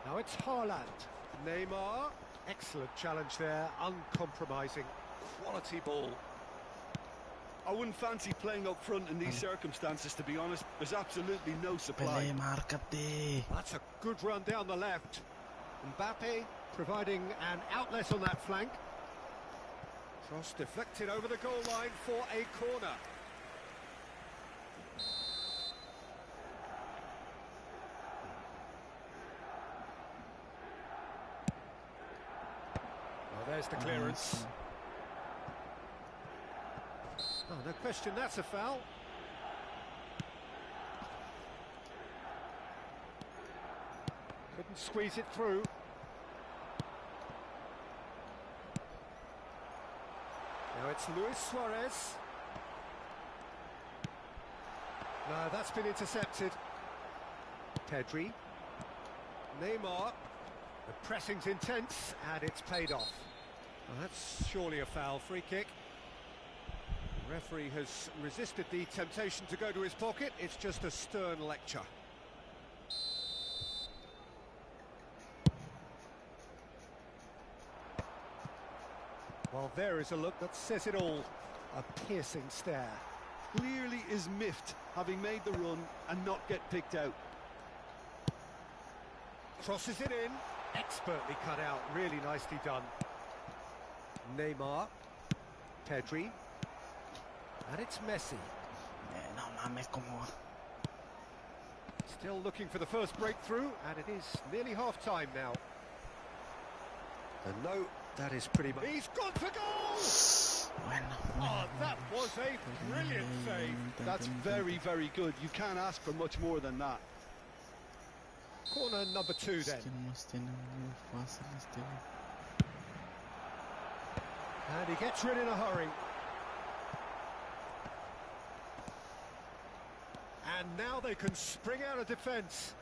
Now it's Haaland. Neymar. Excellent challenge there, uncompromising. Quality ball. I wouldn't fancy playing up front in these circumstances, to be honest. There's absolutely no supply. Pelé, márcate. That's a good run down the left. Mbappe providing an outlet on that flank. Cross deflected over the goal line for a corner. Well, there's the clearance. Oh, no question, that's a foul. Couldn't squeeze it through. Now it's Luis Suarez. No, that's been intercepted. Pedri. Neymar. The pressing's intense, and it's paid off. Well, that's surely a foul. Free kick. The referee has resisted the temptation to go to his pocket. It's just a stern lecture. Well, there is a look that says it all. A piercing stare. Clearly is miffed, having made the run and not get picked out. Crosses it in. Expertly cut out. Really nicely done. Neymar. Pedri. And it's Messi. No mames, como... Still looking for the first breakthrough, and it is nearly half-time now. And no, that is pretty much... He's gone for goal! Oh, that was a brilliant save. That's very, very good. You can't ask for much more than that. Corner number 2 then. And he gets rid in a hurry. And now they can spring out of defence.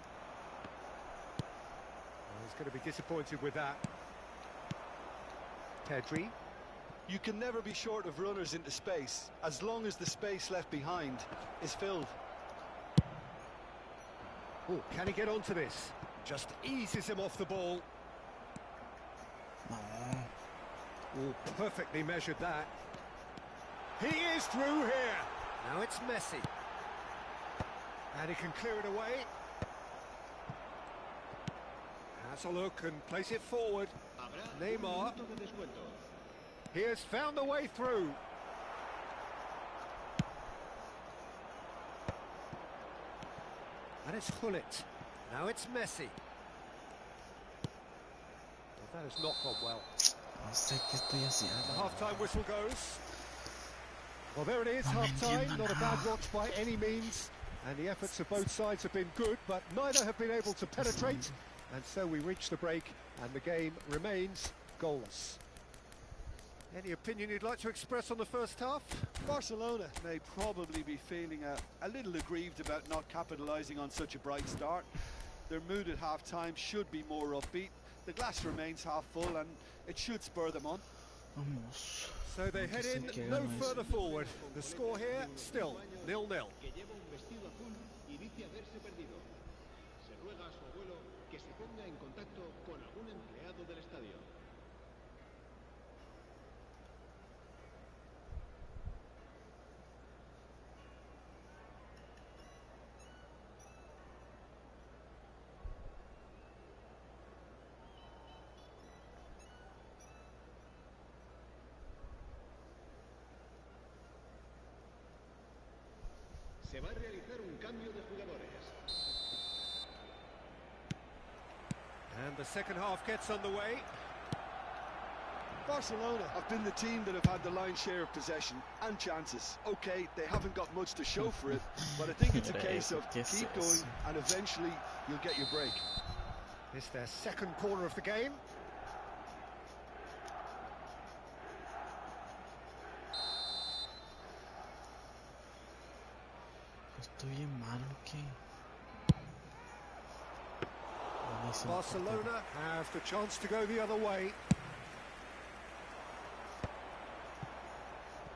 Well, he's going to be disappointed with that. Pedri. You can never be short of runners into space, as long as the space left behind is filled. Oh, can he get onto this? Just eases him off the ball. Oh, perfectly measured that. He is through here. Now it's Messi. And he can clear it away. Has a look and place it forward. Neymar. He has found the way through. And it's Hullet. Now it's Messi. Well, that has not gone well. No sé qué estoy haciendo. The half-time whistle goes. Well, there it is, half-time. Not a bad watch by any means. And the efforts of both sides have been good, but neither have been able to penetrate. And so we reach the break, and the game remains goalless. Any opinion you'd like to express on the first half? Barcelona may probably be feeling a little aggrieved about not capitalising on such a bright start. Their mood at half-time should be more upbeat. The glass remains half full, and it should spur them on. Vamos. So they head in no further forward. The score here, still 0-0. Se ruega a su abuelo que se ponga en contacto con algún empleado del estadio. Se va a realizar un cambio de jugadores. And the second half gets underway. Barcelona have been the team that have had the lion's share of possession and chances. Okay, they haven't got much to show for it, but I think it's a case of keep going and eventually you'll get your break. It's their second corner of the game. Estoy bien malo, ¿qué? Barcelona have the chance to go the other way.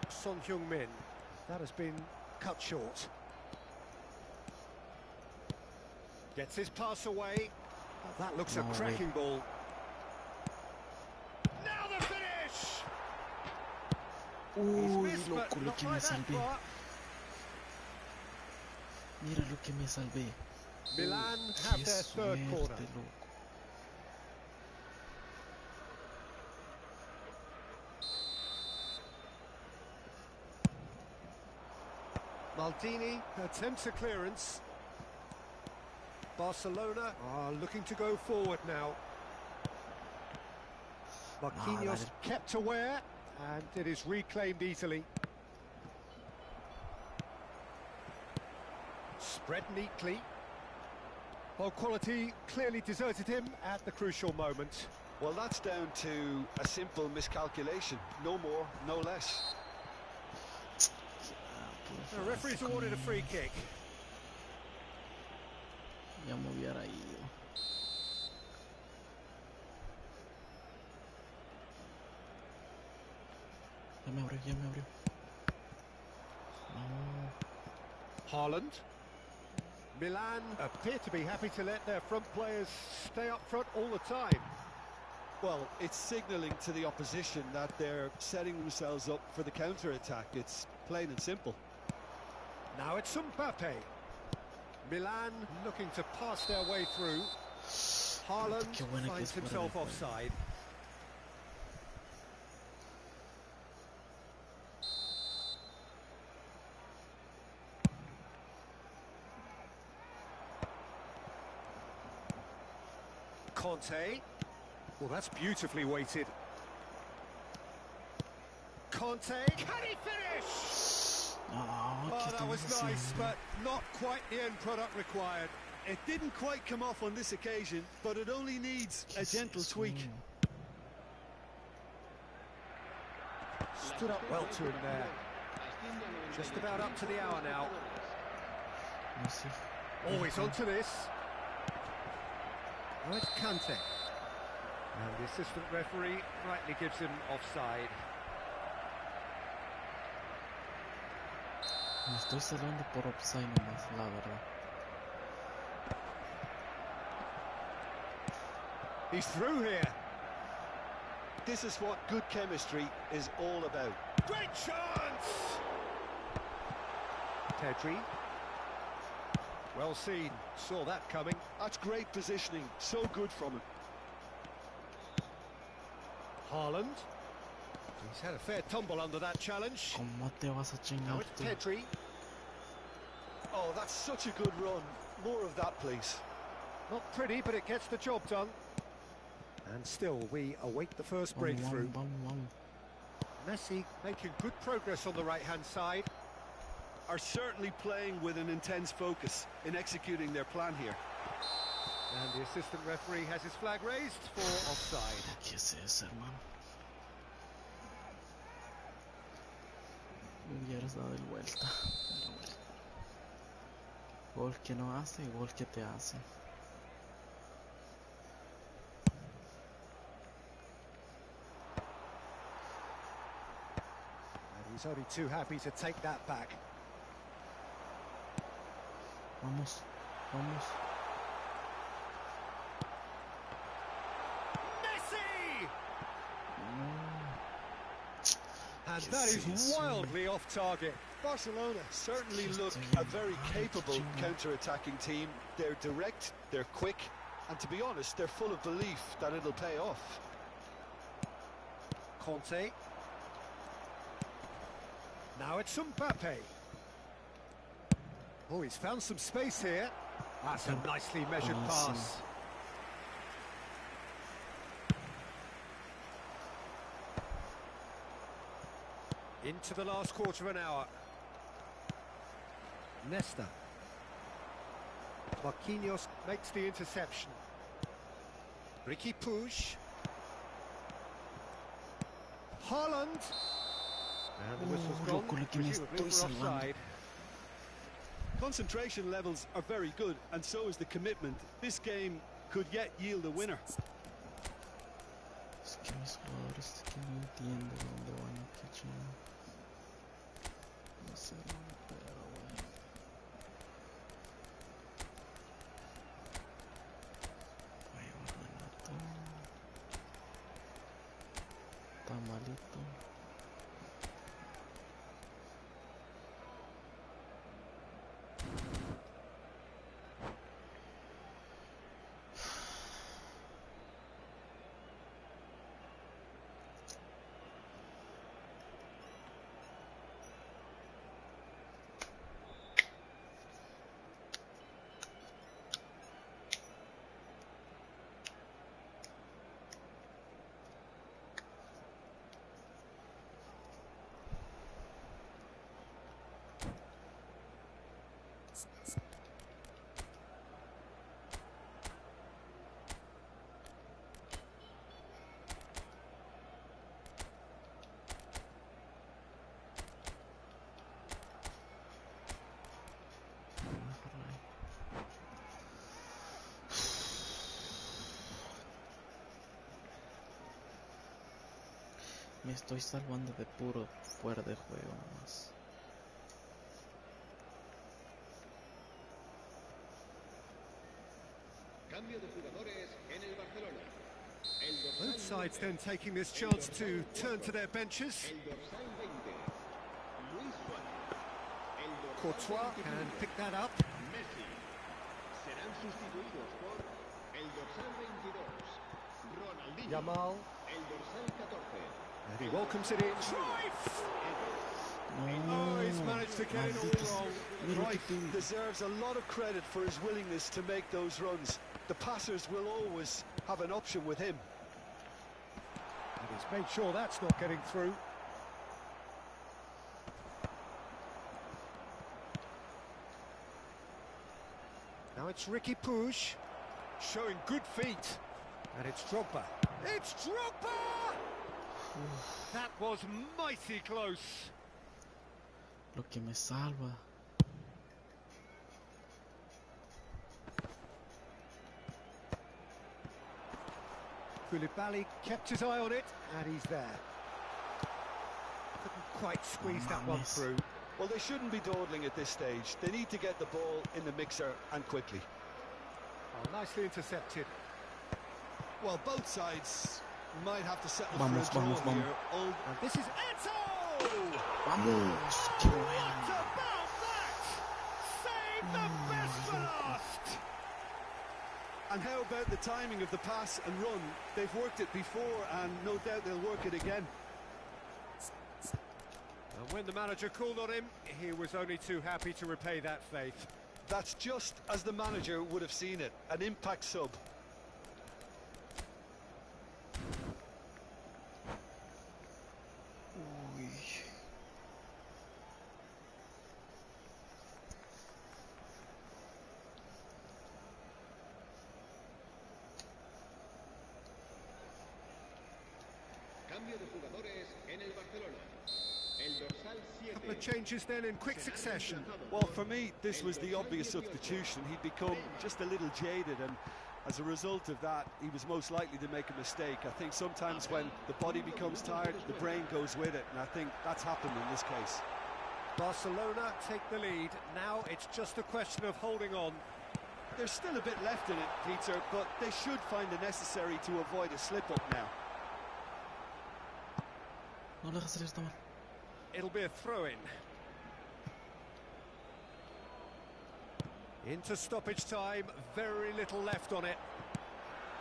Son Heung-min, that has been cut short. Gets his pass away. That looks a cracking ball. Now the finish! Uy, loco, lo que me salvé. Mira lo que me salvé. Milan have their third corner. Loco. Maldini attempts a clearance. Barcelona are looking to go forward now. Marquinhos kept aware, and it is reclaimed easily. Spread neatly. Well, quality clearly deserted him at the crucial moment. Well, that's down to a simple miscalculation. No more, no less. The referee's awarded a free kick. Ya me hubiera ido. Ya me abrió, ya me abrió. No. Haaland. Milan appear to be happy to let their front players stay up front all the time. Well, it's signalling to the opposition that they're setting themselves up for the counter-attack. It's plain and simple. Now it's Mbappe. Milan looking to pass their way through. Haaland finds himself offside. Conte. Well, that's beautifully weighted. Conte. Can he finish? Oh, that was nice, but not quite the end product required. It didn't quite come off on this occasion, but it only needs a gentle tweak. Stood up well to him there. Just about up to the hour now. Always onto this. Oh, it's Kante. And the assistant referee rightly gives him offside. Me estoy salvando por offside nomás, la verdad. He's through here. This is what good chemistry is all about. Great chance! Pedri. Well seen. Saw that coming. That's great positioning. So good from him. Haaland. He's had a fair tumble under that challenge. ¿Cómo te vas a chingar Now it's tú? Pedri. Oh, that's such a good run. More of that, please. Not pretty, but it gets the job done. And still, we await the first breakthrough. Messi making good progress on the right-hand side. Are certainly playing with an intense focus in executing their plan here. And the assistant referee has his flag raised for offside. ¿Qué es eso, hermano? Me hubieras dado el vuelta. Pero bueno. Gol que no hace y gol que te hace. And he's only too happy to take that back. Vamos, vamos. Messi! No. And that is wildly off target. Barcelona certainly look a very capable counter-attacking team. They're direct, they're quick, and to be honest, they're full of belief that it'll pay off. Conte. Now it's Mbappe. Oh, he's found some space here. That's a nicely measured pass. Into the last quarter of an hour. Nesta. Marquinhos makes the interception. Ricky Puig. Haaland. And the whistle's gone, presumably for offside. Concentration levels are very good, and so is the commitment. This game could yet yield a winner. Es que mis jugadores que no entienden dónde van a quichar. No sé, pero bueno. Voy a ordenar todo. Está malito. Me estoy salvando de puro fuera de juego nomás. Cambio de jugadores en el Barcelona. Both sides then taking this chance to turn to their benches. El dorsal 20, Luis Suárez. El dorsal Courtois 21, can pick that up. Messi. Serán sustituidos por el dorsal 22, Ronaldinho. Yamal. El dorsal 14. And he welcomes it in. Cruyff! Oh, he's managed to get it all wrong. Cruyff deserves a lot of credit for his willingness to make those runs. The passers will always have an option with him. And he's made sure that's not getting through. Now it's Ricky Puig, showing good feet. And it's Drogba. It's Drogba! That was mighty close. Lo que me salva. Koulibaly kept his eye on it, and he's there. Couldn't quite squeeze that one through. Well, they shouldn't be dawdling at this stage. They need to get the ball in the mixer and quickly. Oh, nicely intercepted. Well, both sides might have to settle Vamos, for a draw vamos, here. And this is Eto! Vamos, qué What bueno. about that? Save the best for last! And how about the timing of the pass and run? They've worked it before, and no doubt they'll work it again. And when the manager called on him, he was only too happy to repay that faith. That's just as the manager would have seen it, an impact sub. Uy. Cambio de jugadores en el Barcelona. El dorsal 7. Couple of changes then in quick succession. Well, for me, this was the obvious substitution. He'd become just a little jaded, and as a result of that, he was most likely to make a mistake. I think sometimes when the body becomes tired, the brain goes with it, and I think that's happened in this case. Barcelona take the lead. Now it's just a question of holding on. There's still a bit left in it, Peter, but they should find it necessary to avoid a slip-up now. No le hagas salir esta mal. It'll be a throw-in. Into stoppage time, very little left on it.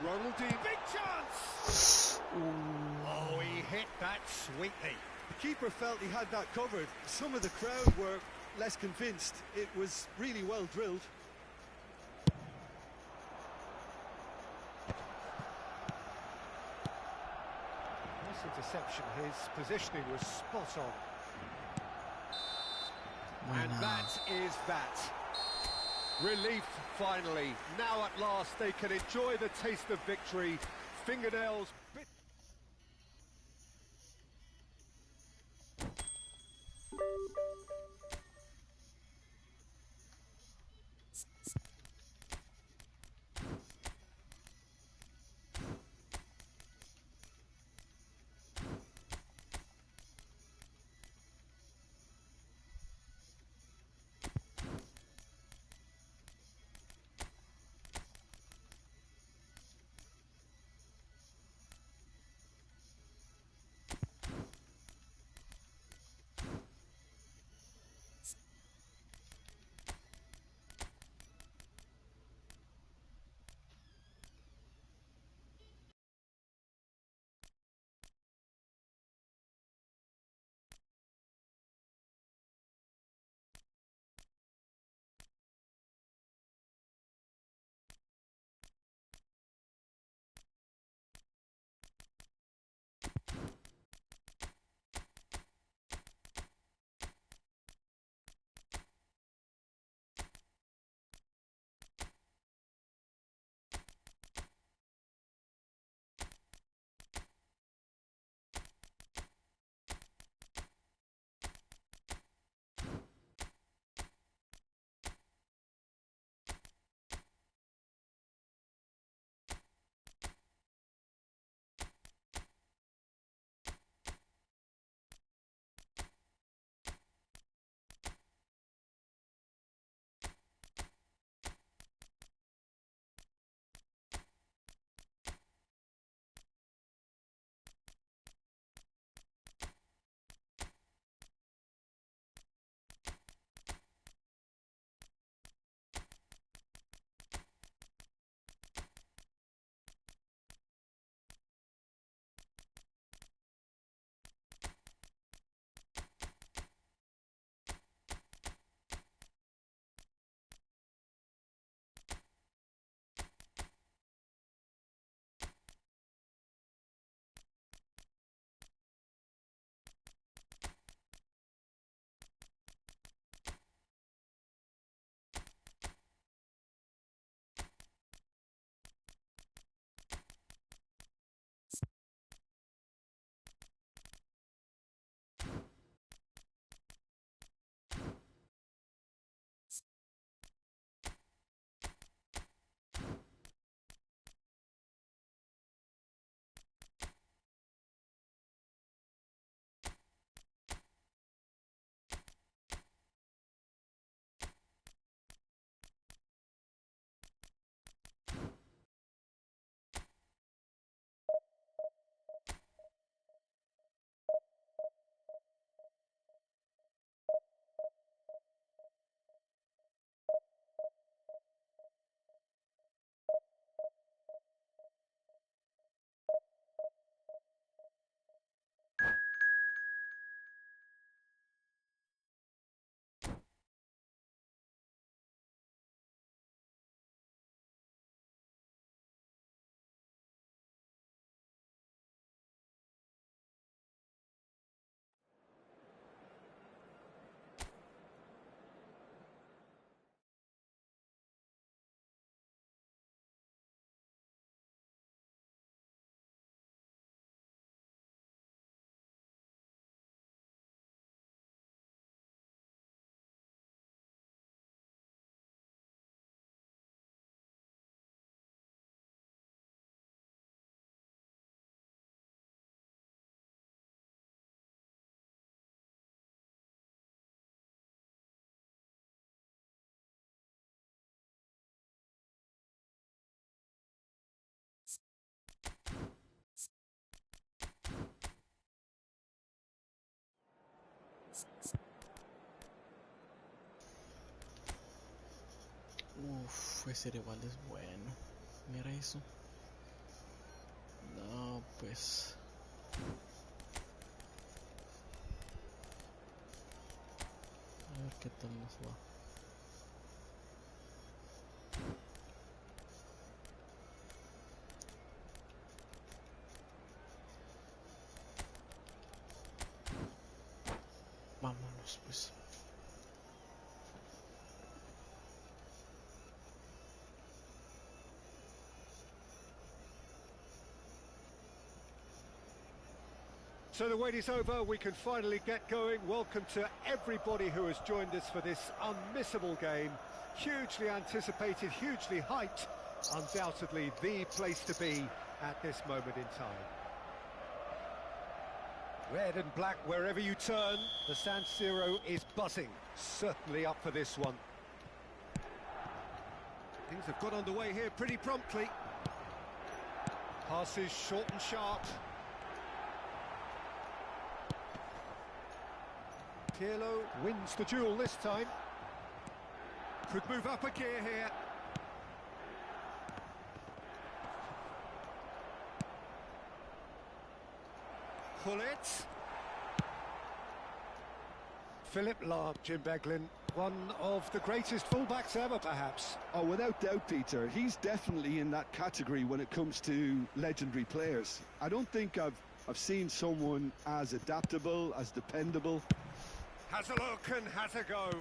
Ronaldinho, big chance! Oh, he hit that sweetly. The keeper felt he had that covered. Some of the crowd were less convinced. It was really well drilled. Nice interception. His positioning was spot on. And that is that. Relief, finally. Now at last they can enjoy the taste of victory. Fingernails bit. Uf, ese rival es bueno. Mira eso. No, pues. A ver qué tal nos va. Vámonos, pues. So the wait is over, we can finally get going. Welcome to everybody who has joined us for this unmissable game. Hugely anticipated, hugely hyped. Undoubtedly the place to be at this moment in time. Red and black wherever you turn, the San Siro is buzzing. Certainly up for this one. Things have got underway here pretty promptly. Passes short and sharp. Pirlo wins the duel this time. Could move up a gear here. Pull it. Philip Lahm, Jim Beglin, one of the greatest fullbacks ever, perhaps. Oh, without doubt, Peter. He's definitely in that category when it comes to legendary players. I don't think I've seen someone as adaptable, as dependable. Has a look and has a go.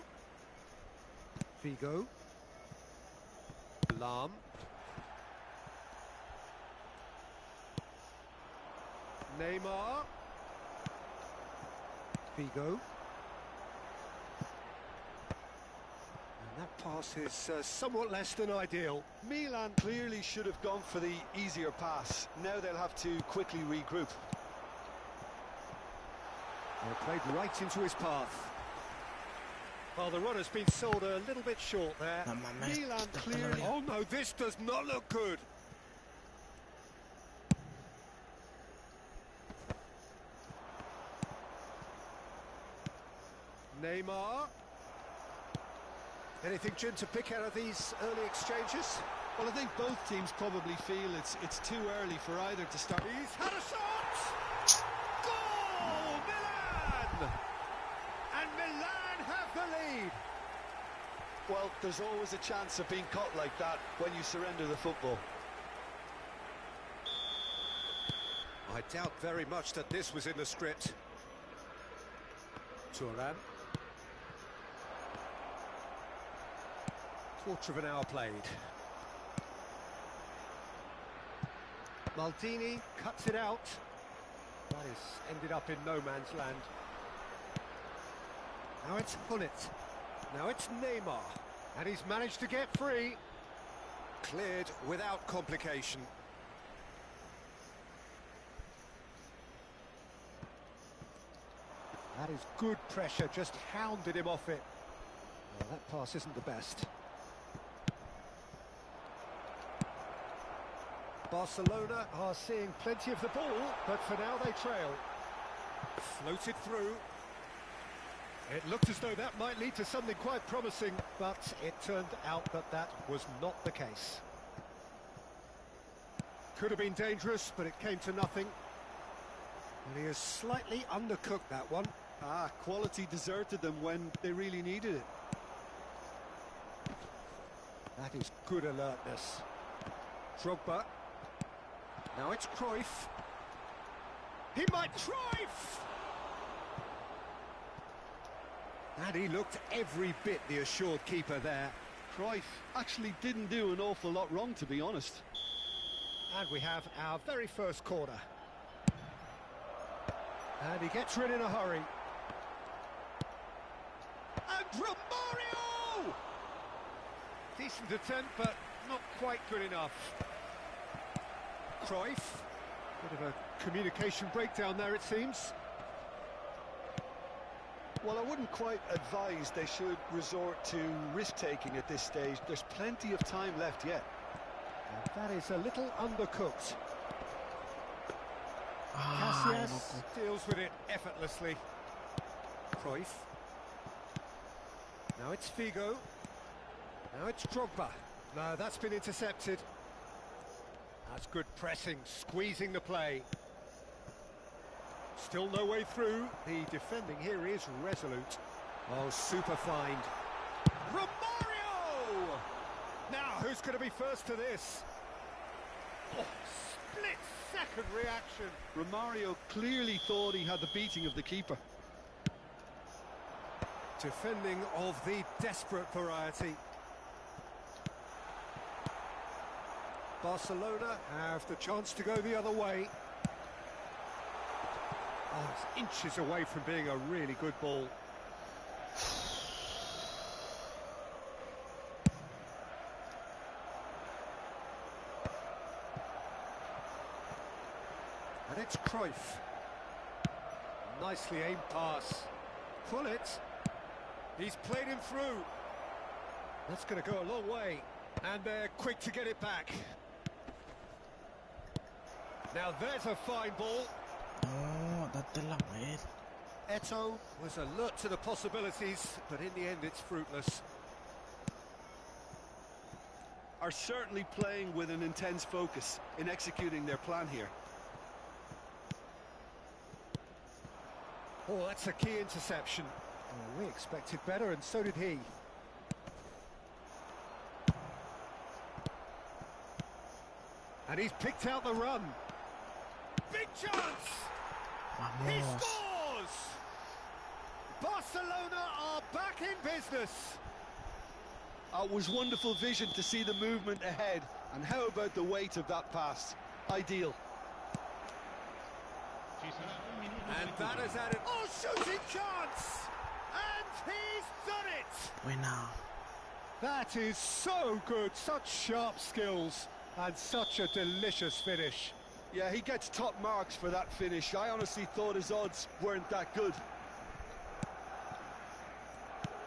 Figo. Lahm. Neymar. Figo. And that pass is somewhat less than ideal. Milan clearly should have gone for the easier pass. Now they'll have to quickly regroup. Played right into his path. Well, the runner's been sold a little bit short there. Milan clearly... Oh no, this does not look good. Neymar. Anything, Jim, to pick out of these early exchanges? Well, I think both teams probably feel it's too early for either to start. He's had a shot! Goal! Milan! And Milan have the lead. Well, there's always a chance of being caught like that when you surrender the football. I doubt very much that this was in the script. Turan. Quarter of an hour played. Maldini cuts it out. That is ended up in no man's land. Now it's Hullet. Now it's Neymar. And he's managed to get free. Cleared without complication. That is good pressure, just hounded him off it. Well, that pass isn't the best. Barcelona are seeing plenty of the ball, but for now they trail. Floated through. It looked as though that might lead to something quite promising, but it turned out that that was not the case. Could have been dangerous, but it came to nothing. And he has slightly undercooked that one. Ah, quality deserted them when they really needed it. That is good alertness. Drogba. Now it's Cruyff. He might Cruyff! And he looked every bit the assured keeper there. Cruyff actually didn't do an awful lot wrong, to be honest. And we have our very first corner. And he gets rid in a hurry. And Romario! Decent attempt, but not quite good enough. Cruyff. Bit of a communication breakdown there, it seems. Well, I wouldn't quite advise they should resort to risk-taking at this stage. There's plenty of time left yet. And that is a little undercooked. Casillas deals with it effortlessly. Cruyff. Now it's Figo. Now it's Drogba. No, that's been intercepted. That's good pressing, squeezing the play. Still no way through. The defending here is resolute. Oh, super find. Romario! Now, who's going to be first to this? Oh, split-second reaction. Romario clearly thought he had the beating of the keeper. Defending of the desperate variety. Barcelona have the chance to go the other way. Oh, it's inches away from being a really good ball. And it's Cruyff. Nicely aimed pass. Pull it. He's played him through. That's going to go a long way. And they're quick to get it back. Now there's a fine ball. Oh, date la vuelta. Eto'o was alert to the possibilities, but in the end it's fruitless. Are certainly playing with an intense focus in executing their plan here. Oh, that's a key interception. Oh, we expected better, and so did he. And he's picked out the run. Big chance! Vamos. He scores! Barcelona are back in business. It was wonderful vision to see the movement ahead, and how about the weight of that pass? Ideal. And that has added... Oh, shooting chance! And he's done it! Buena. That is so good, such sharp skills, and such a delicious finish. Yeah, he gets top marks for that finish. I honestly thought his odds weren't that good.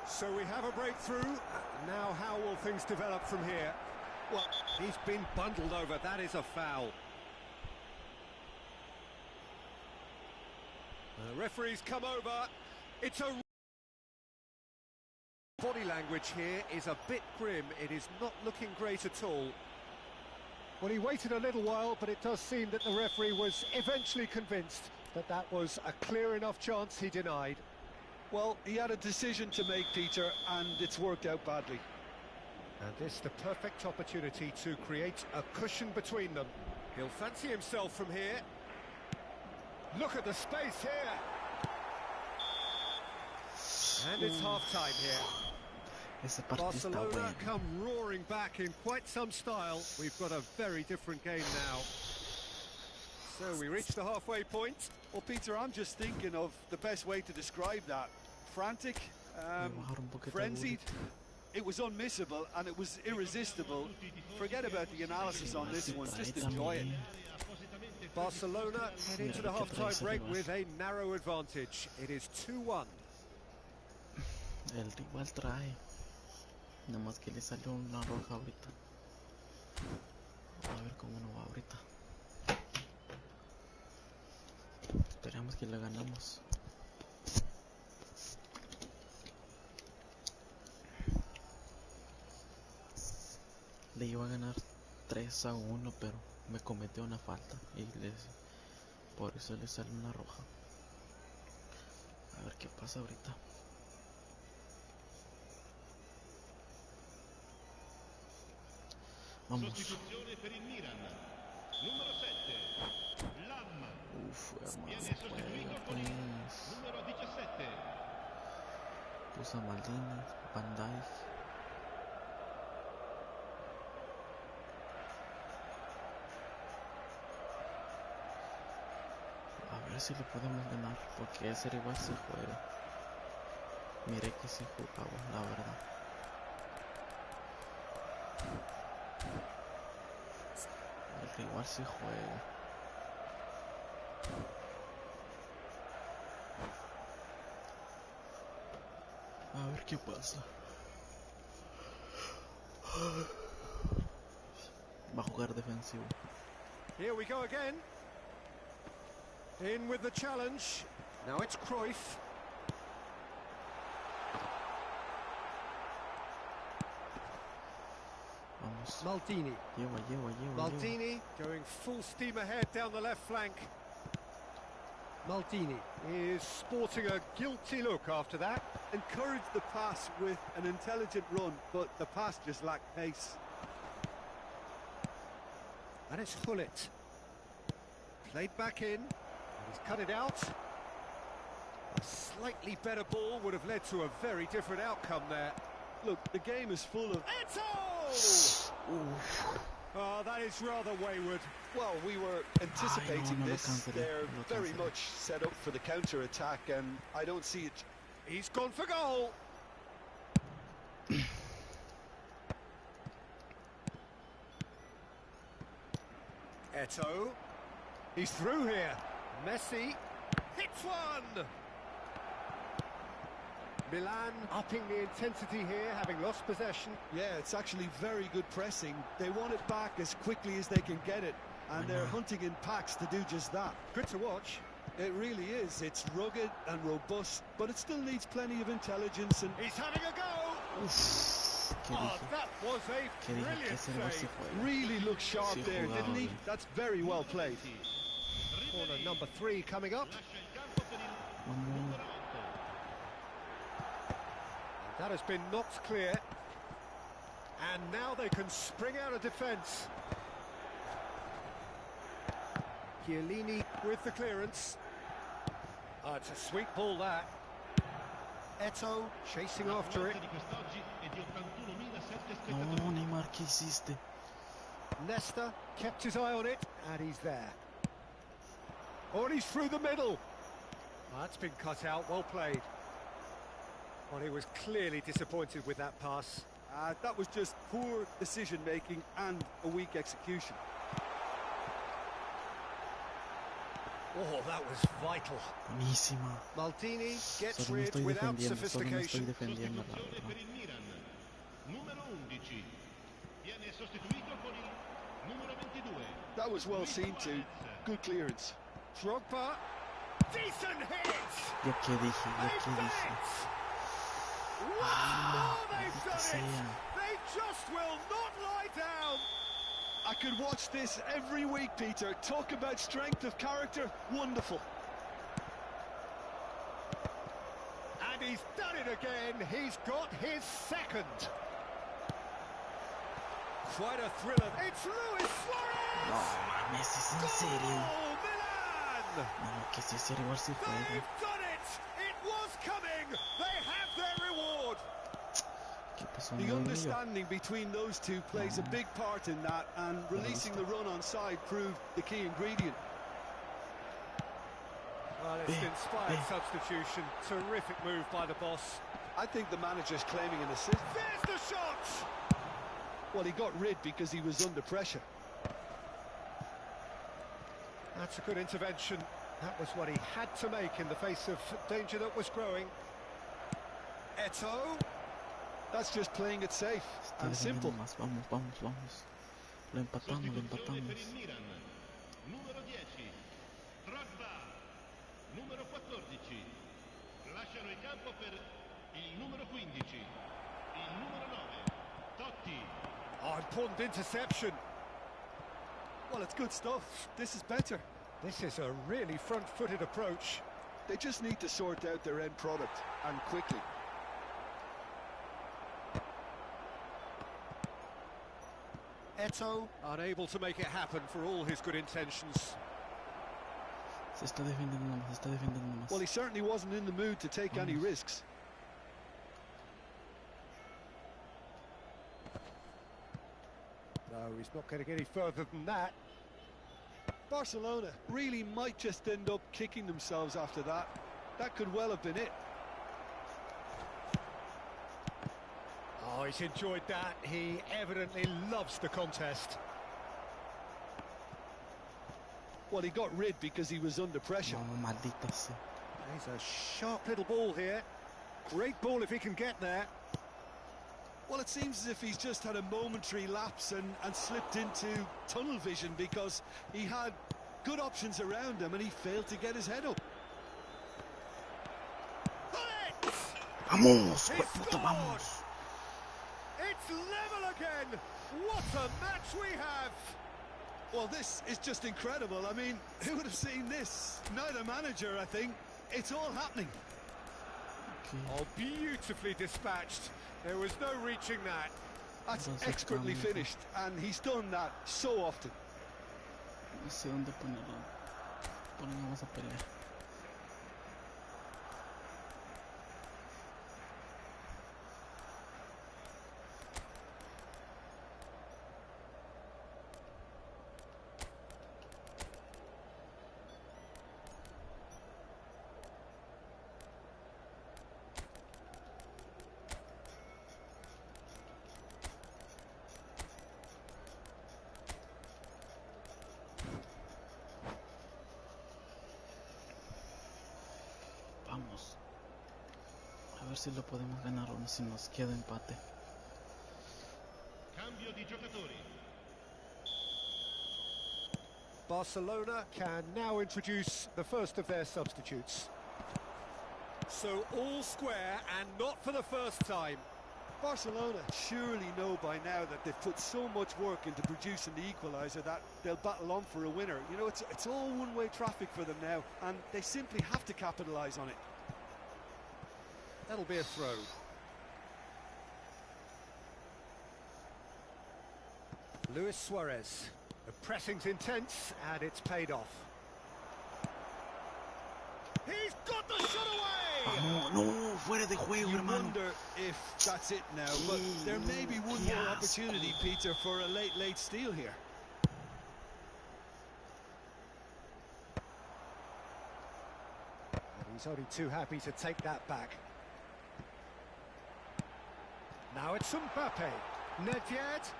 So we have a breakthrough. Now how will things develop from here? Well, he's been bundled over. That is a foul. The referee's come over. It's a... Body language here is a bit grim. It is not looking great at all. Well, he waited a little while, but it does seem that the referee was eventually convinced that that was a clear enough chance he denied. Well, he had a decision to make, Peter, and it's worked out badly. And this the perfect opportunity to create a cushion between them. He'll fancy himself from here. Look at the space here. And it's half-time here. Barcelona come roaring back in quite some style. We've got a very different game now. So we reach the halfway point. Well, Peter, I'm just thinking of the best way to describe that. Frantic, frenzied. It was unmissable and it was irresistible. Forget about the analysis on this one, just enjoy it. Barcelona head into the half-time break with a narrow advantage. It is 2-1. El rival trae. Nada más que le salió una roja ahorita. A ver cómo nos va ahorita. Esperamos que la ganamos. Le iba a ganar 3-1, pero me cometió una falta y por eso le sale una roja. A ver qué pasa ahorita. Vamos. Uf, hermano, juega pues. Puso a Maldini, Van Dijk. A ver si le podemos ganar, porque ese igual se juega. Miré que se jugaba, la verdad. El rival se juega. A ver qué pasa. Va a jugar defensivo. Here we go again. In with the challenge. Now it's Cruyff. Vamos. Maldini. Lleva. Maldini going full steam ahead down the left flank. Maldini is sporting a guilty look after that. Encouraged the pass with an intelligent run, but the pass just lacked pace. And it's Hullet. Played back in. And he's cut it out. A slightly better ball would have led to a very different outcome there. Look, the game is full of... Eto! Oh, that is rather wayward. Well, we were anticipating this. They're very much set up for the counter-attack, and I don't see it. He's gone for goal. Eto. He's through here. Messi hits one. Milan upping the intensity here, having lost possession. Yeah, it's actually very good pressing. They want it back as quickly as they can get it, and they're hunting in packs to do just that. Good to watch. It really is. It's rugged and robust, but it still needs plenty of intelligence. And he's having a go. Oh, that was a brilliant save. Really looked sharp there, didn't he? That's very well played. Corner number 3 coming up. That has been knocked clear. And now they can spring out of defence. Chiellini with the clearance. Oh, it's a sweet ball, that. Eto chasing after it. No, Neymar, ¿qué hiciste? Nesta kept his eye on it, and he's there. Oh, and he's through the middle. Oh, that's been cut out, well played. Well, he was clearly disappointed with that pass. That was just poor decision-making and a weak execution. Oh, that was vital. Buenísima. Maldini gets Solo me rid estoy without defendiendo, sophistication. la verdad. That was well seen too. Good clearance. Drogba. Decent hit! Yo qué dije. They've done it! They just will not lie down! I could watch this every week, Peter. Talk about strength of character. Wonderful. And he's done it again. He's got his second. Quite a thriller. It's Luis Suarez! No mames, es en serio. Oh, Milan! No, que si es serio, igual si juega. They've done it! It was coming! They have their reward! The understanding between those two plays a big part in that, and releasing the run on side proved the key ingredient. Well, it's an inspired substitution. Terrific move by the boss. I think the manager's claiming an assist. There's the shot! Well, he got rid because he was under pressure. That's a good intervention. That was what he had to make in the face of danger that was growing. Eto. That's just playing it safe and simple. Vamos. Lo empatamos. Numero 10, Drogba. Numero 14, lasciano il campo per il numero 15, il numero 9, Totti. Oh, important interception. Well, it's good stuff. This is better. This is a really front-footed approach. They just need to sort out their end product, and quickly. Eto unable to make it happen for all his good intentions. Se está defendiendo más. Well, he certainly wasn't in the mood to take any risks. No, he's not going to get any further than that. Barcelona really might just end up kicking themselves after that. That could well have been it. Oh, he's enjoyed that. He evidently loves the contest. Well, he got rid because he was under pressure. No, maldita sea. He's a sharp little ball here. Great ball if he can get there. Well, it seems as if he's just had a momentary lapse and slipped into tunnel vision, because he had good options around him and he failed to get his head up. Vamos, puta, vamos. It's level again. What a match we have! Well, this is just incredible. I mean, who would have seen this? Neither manager, I think. It's all happening. Oh, beautifully dispatched. There was no reaching that. That's expertly finished, and he's done that so often. No sé dónde ponerlo. Ponemos a pelear. Vamos. A ver si lo podemos ganar o si nos queda empate. Cambio di giocatori. Barcelona can now introduce the first of their substitutes. So all square, and not for the first time. Barcelona surely know by now that they've put so much work into producing the equaliser that they'll battle on for a winner. You know, it's all one-way traffic for them now, and they simply have to capitalise on it. That'll be a throw. Luis Suarez. The pressing's intense, and it's paid off. He's got the shot away! No, fuera de juego, You hermano. wonder if that's it now, but there may be one more opportunity, Peter, for a late steal here. And he's only too happy to take that back. Now it's Mbappe. Nedved.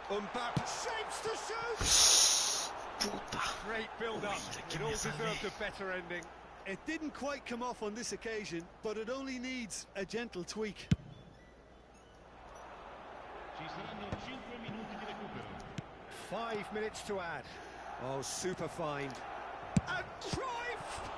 Mbappe shapes to shoot! Puta. Great build-up. It all deserved a better ending. It didn't quite come off on this occasion, but it only needs a gentle tweak. Ci saranno 5 minuti di recupero. 5 minutes to add. Oh, super find. And Cruyff!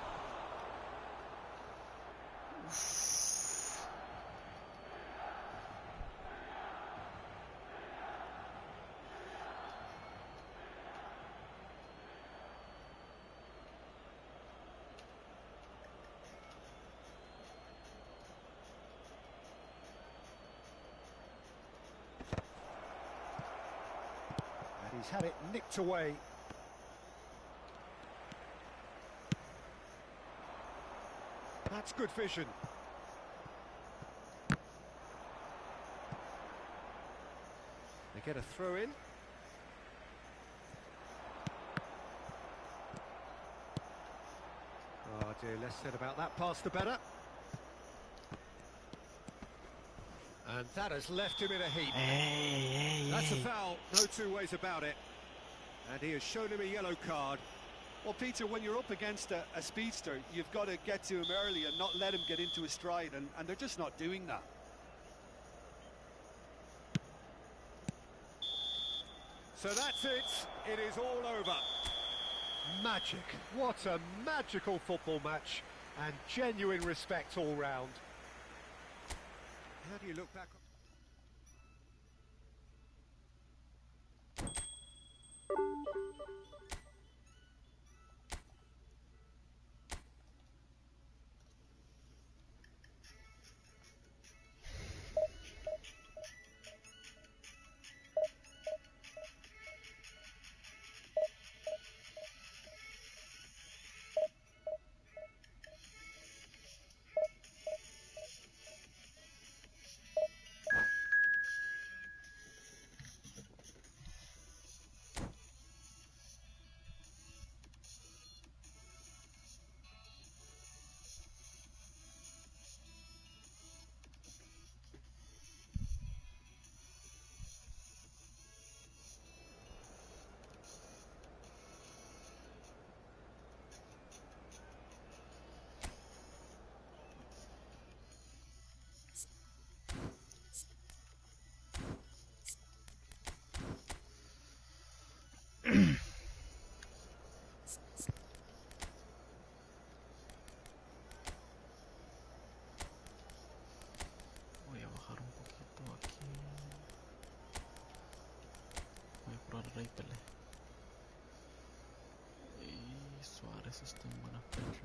He's had it nicked away. That's good vision. They get a throw in. Oh dear, less said about that pass the better. And that has left him in a heap. Hey. That's a foul, no two ways about it. And he has shown him a yellow card. Well, Peter, when you're up against a speedster, you've got to get to him early and not let him get into his stride, and they're just not doing that. So that's it. It is all over. Magic. What a magical football match. And genuine respect all round. How do you look back on... corre y pelee. Y Suárez está en buena fecha.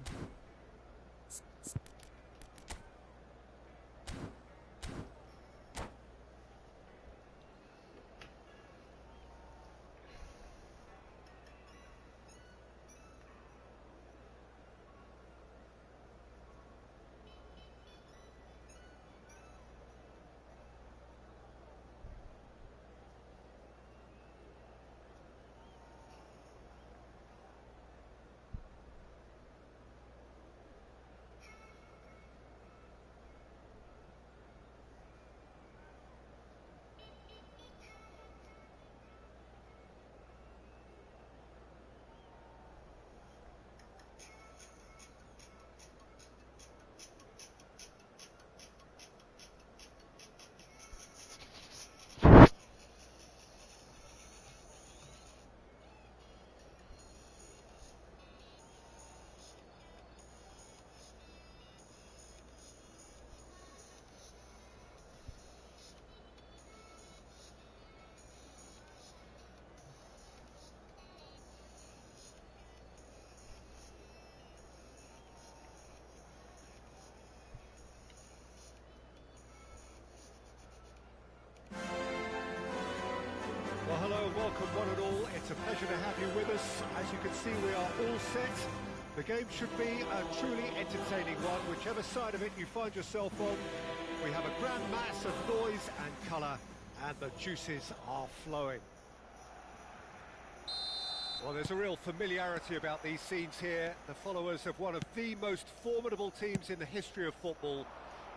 Well, hello and welcome one and all. It's a pleasure to have you with us. As you can see, we are all set. The game should be a truly entertaining one, whichever side of it you find yourself on. We have a grand mass of noise and colour, and the juices are flowing. Well, there's a real familiarity about these scenes here. The followers of one of the most formidable teams in the history of football,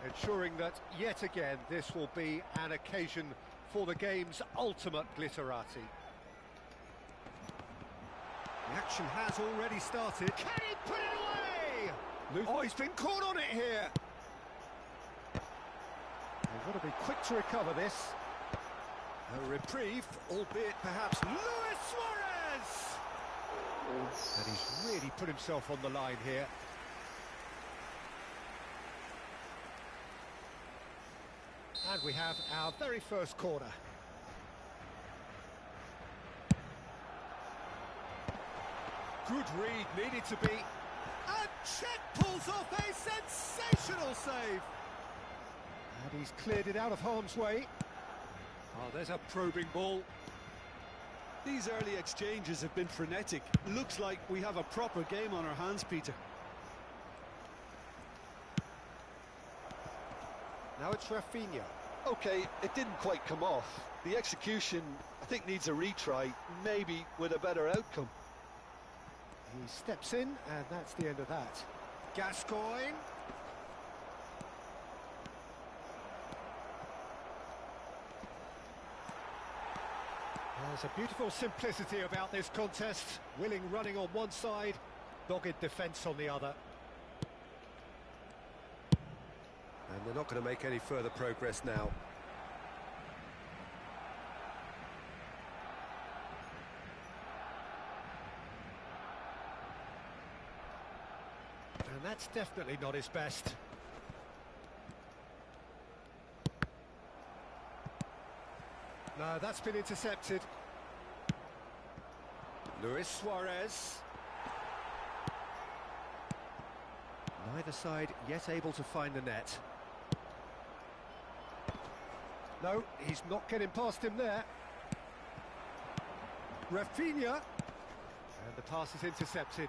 ensuring that, yet again, this will be an occasion for the game's ultimate glitterati. The action has already started. Can he put it away? Oh, he's been caught on it here. They've got to be quick to recover this. A reprieve, albeit perhaps Luis Suarez! And he's really put himself on the line here. And we have our very first corner. Good read, needed to be. And Czech pulls off a sensational save. And he's cleared it out of harm's way. Oh, there's a probing ball. These early exchanges have been frenetic. Looks like we have a proper game on our hands, Peter. Now it's Rafinha. Okay, it didn't quite come off. The execution, I think, needs a retry, maybe with a better outcome. He steps in, and that's the end of that. Gascoigne. There's a beautiful simplicity about this contest. Willing running on one side, dogged defence on the other. And they're not going to make any further progress now. And that's definitely not his best. No, that's been intercepted. Luis Suarez. Neither side yet able to find the net. No, he's not getting past him there. Rafinha. And the pass is intercepted.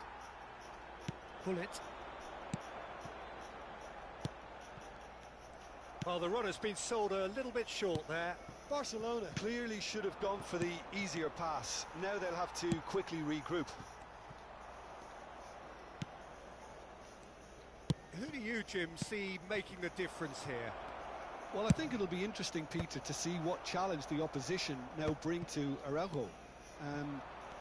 Bullet. Well, the runner's been sold a little bit short there. Barcelona clearly should have gone for the easier pass. Now they'll have to quickly regroup. Who do you, Jim, see making the difference here? Well, I think it'll be interesting, Peter, to see what challenge the opposition now bring to Araujo.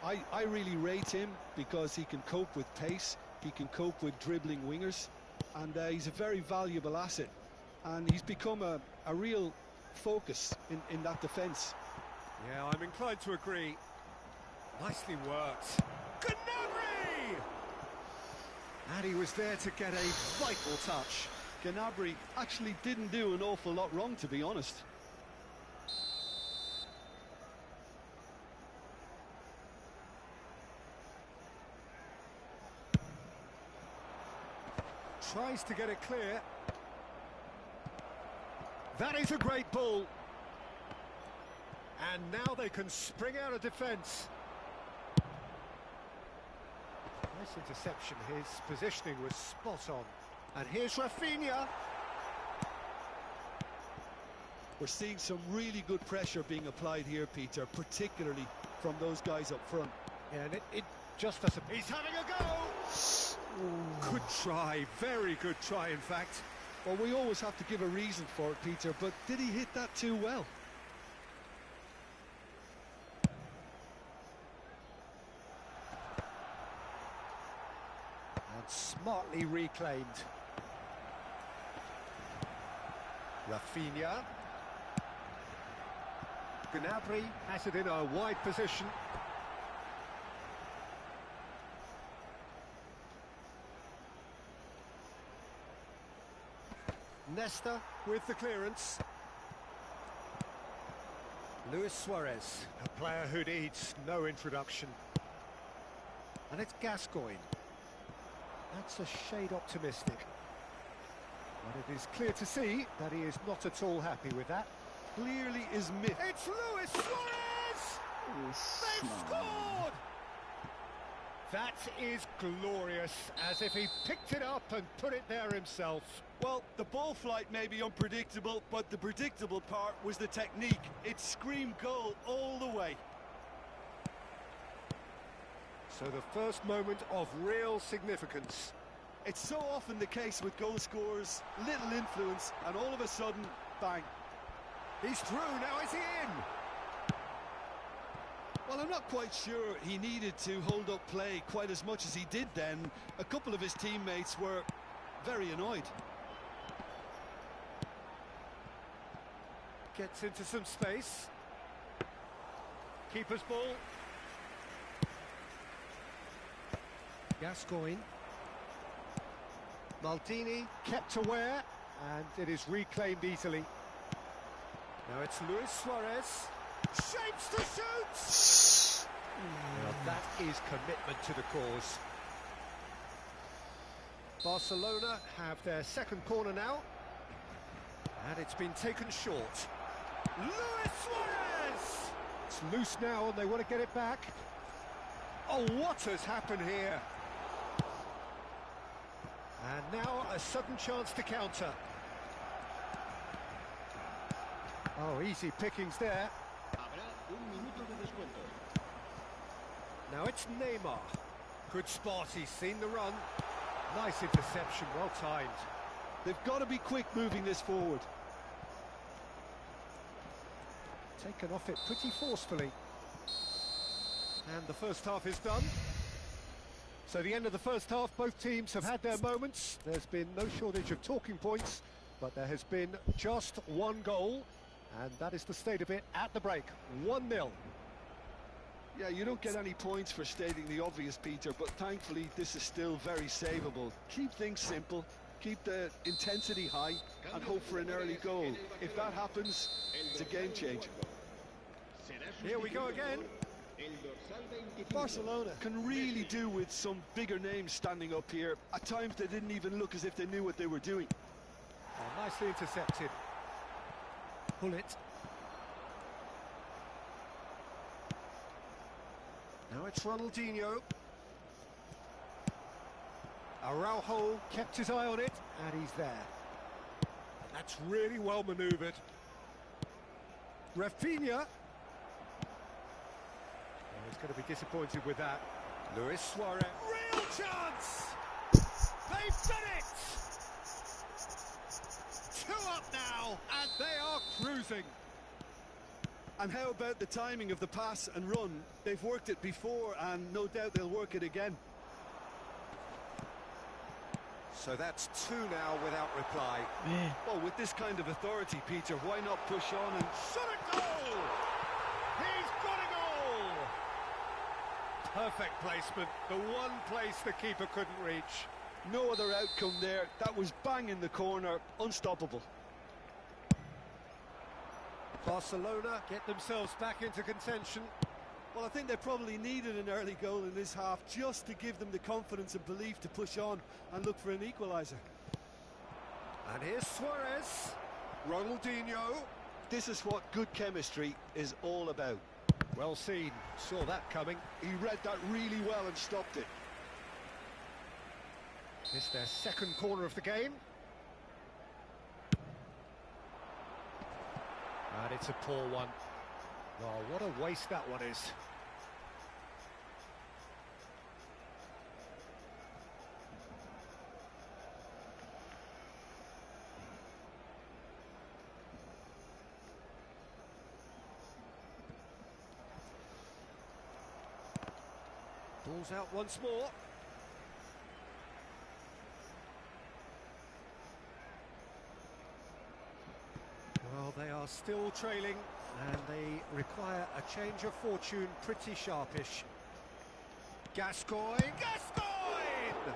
I really rate him because he can cope with pace, he can cope with dribbling wingers, and he's a very valuable asset. And he's become a real focus in that defence. Yeah, I'm inclined to agree. Nicely worked. Gnabry! And he was there to get a vital touch. Gnabry actually didn't do an awful lot wrong, to be honest. Tries to get it clear. That is a great ball. And now they can spring out of defence. Nice interception. His positioning was spot on. And here's Rafinha. We're seeing some really good pressure being applied here, Peter, particularly from those guys up front. Yeah, and it just doesn't... He's having a go! Ooh. Good try, very good try, in fact. Well, we always have to give a reason for it, Peter, but did he hit that too well? And smartly reclaimed. Rafinha. Gnabry has it in a wide position. Nesta with the clearance. Luis Suarez, a player who needs no introduction. And it's Gascoigne. That's a shade optimistic. But it is clear to see that he is not at all happy with that. Clearly is missed. It's Luis Suarez! They've scored! That is glorious, as if he picked it up and put it there himself. Well, the ball flight may be unpredictable, but the predictable part was the technique. It screamed goal all the way. So the first moment of real significance. It's so often the case with goal scorers, little influence, and all of a sudden, bang. He's through, now is he in? Well, I'm not quite sure he needed to hold up play quite as much as he did then. A couple of his teammates were very annoyed. Gets into some space. Keeper's ball. Gascoigne. Maldini kept aware, and it is reclaimed easily. Now it's Luis Suarez. Shapes to shoot! Well, that is commitment to the cause. Barcelona have their second corner now. And it's been taken short. Luis Suarez! It's loose now and they want to get it back. Oh, what has happened here? And now a sudden chance to counter. Oh, easy pickings there. Now it's Neymar. Good spot, he's seen the run. Nice interception, well timed. They've got to be quick moving this forward. Taken off it pretty forcefully. And the first half is done. So the end of the first half, both teams have had their moments. There's been no shortage of talking points, but there has been just one goal, and that is the state of it at the break. 1-0. Yeah, you don't get any points for stating the obvious, Peter, but thankfully this is still very savable. Keep things simple, keep the intensity high, and hope for an early goal. If that happens, it's a game changer. Here we go again. Barcelona can really do with some bigger names standing up here. At times they didn't even look as if they knew what they were doing. Oh, nicely intercepted. Pull it. Now it's Ronaldinho. Araujo kept his eye on it, and he's there. That's really well manoeuvred. Rafinha. Oh, he's going to be disappointed with that. Luis Suarez. Real chance! They've done it! 2 up now, and they are cruising. And how about the timing of the pass and run? They've worked it before, and no doubt they'll work it again. So that's 2 now without reply. Yeah. Well, with this kind of authority, Peter, why not push on and... Shot a goal! He's got a goal! Perfect placement, the one place the keeper couldn't reach. No other outcome there. That was bang in the corner, unstoppable. Barcelona get themselves back into contention. Well, I think they probably needed an early goal in this half just to give them the confidence and belief to push on and look for an equaliser. And here's Suarez. Ronaldinho. This is what good chemistry is all about. Well seen. Saw that coming. He read that really well and stopped it. It's their second corner of the game. And it's a poor one. Oh, what a waste that one is. Ball's out once more. Well, they are still trailing, and they require a change of fortune pretty sharpish. Gascoigne! Gascoigne!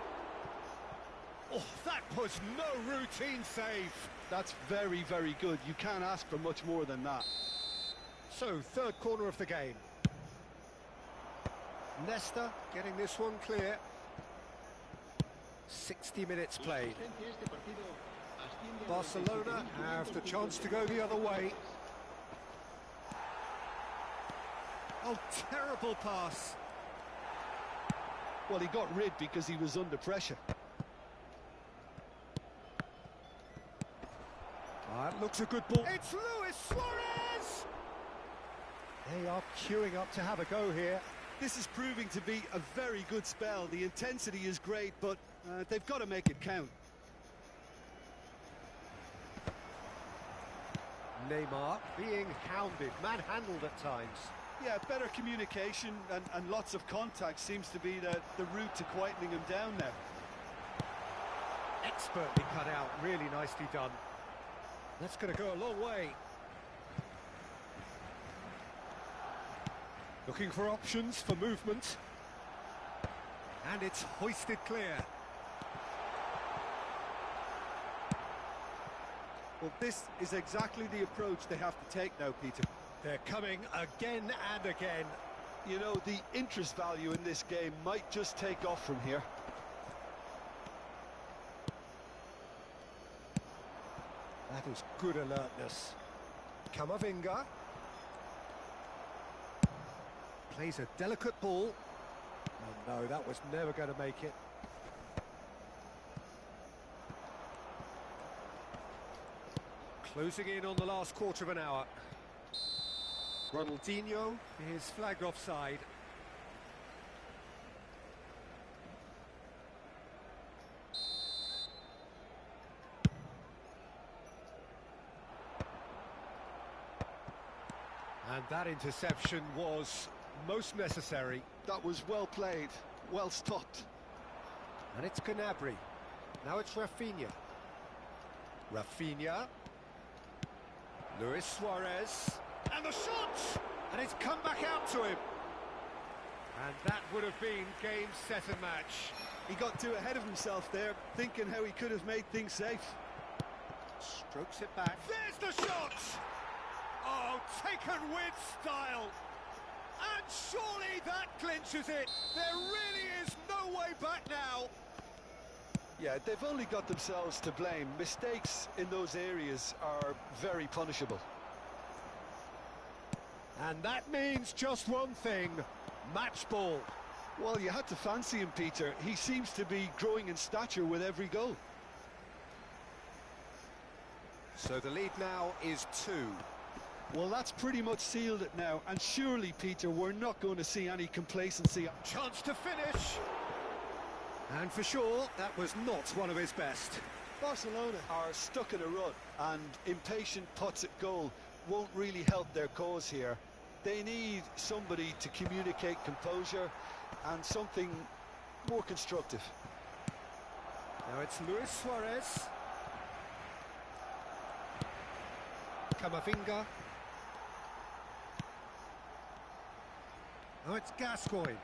Oh, that was no routine save. That's very, very good. You can't ask for much more than that. So, third corner of the game. Nesta getting this one clear. 60 minutes played. Barcelona have the chance to go the other way. Oh, terrible pass. Well, he got rid because he was under pressure. That looks a good ball. It's Luis Suarez! They are queuing up to have a go here. This is proving to be a very good spell. The intensity is great, but they've got to make it count. Neymar being hounded, manhandled at times. Yeah, better communication and lots of contact seems to be the route to quietening him down now. Expertly cut out, really nicely done. That's going to go a long way. Looking for options for movement. And it's hoisted clear. Well, this is exactly the approach they have to take now, Peter. They're coming again and again. You know, the interest value in this game might just take off from here. That is good alertness. Camavinga. Plays a delicate ball. Oh no, that was never going to make it. Closing in on the last quarter of an hour. Ronaldinho is flagged offside. And that interception was most necessary. That was well played, well stopped. And it's Gnabry. Now it's Rafinha. Rafinha. Luis Suarez. And the shot! And it's come back out to him. And that would have been game, set and match. He got too ahead of himself there, thinking how he could have made things safe. Strokes it back. There's the shot! Oh, taken with style. And surely that clinches it. There really is no way back now. Yeah, they've only got themselves to blame. Mistakes in those areas are very punishable. And that means just one thing, match ball. Well, you had to fancy him, Peter. He seems to be growing in stature with every goal. So the lead now is 2. Well, that's pretty much sealed it now. And surely, Peter, we're not going to see any complacency. Chance to finish. And for sure, that was not one of his best. Barcelona are stuck in a rut, and impatient puts at goal won't really help their cause here. They need somebody to communicate composure and something more constructive. Now it's Luis Suarez. Camavinga. Now it's Gascoigne.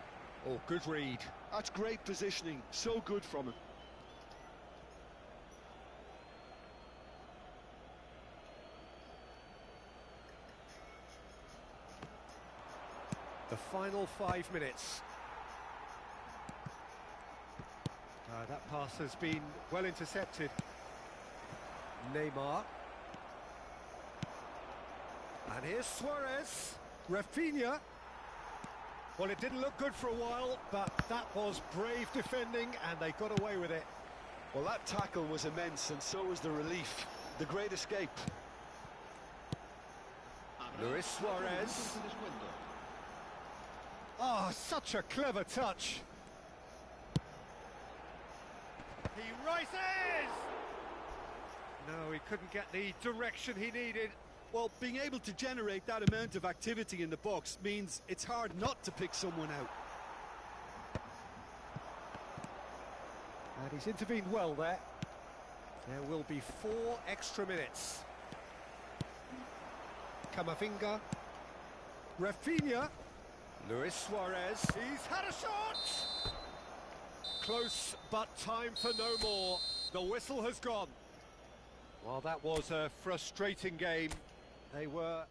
Oh, good read. That's great positioning, so good from him. The final 5 minutes. That pass has been well intercepted. Neymar. And here's Suarez. Rafinha. Well, it didn't look good for a while, but that was brave defending, and they got away with it. Well, that tackle was immense, and so was the relief. The great escape. Luis Suarez. Oh, such a clever touch. He rises! No, he couldn't get the direction he needed. Well, being able to generate that amount of activity in the box means it's hard not to pick someone out. And he's intervened well there. There will be 4 extra minutes. Camavinga. Rafinha. Luis Suarez. He's had a shot! Close, but time for no more. The whistle has gone. Well, that was a frustrating game. They were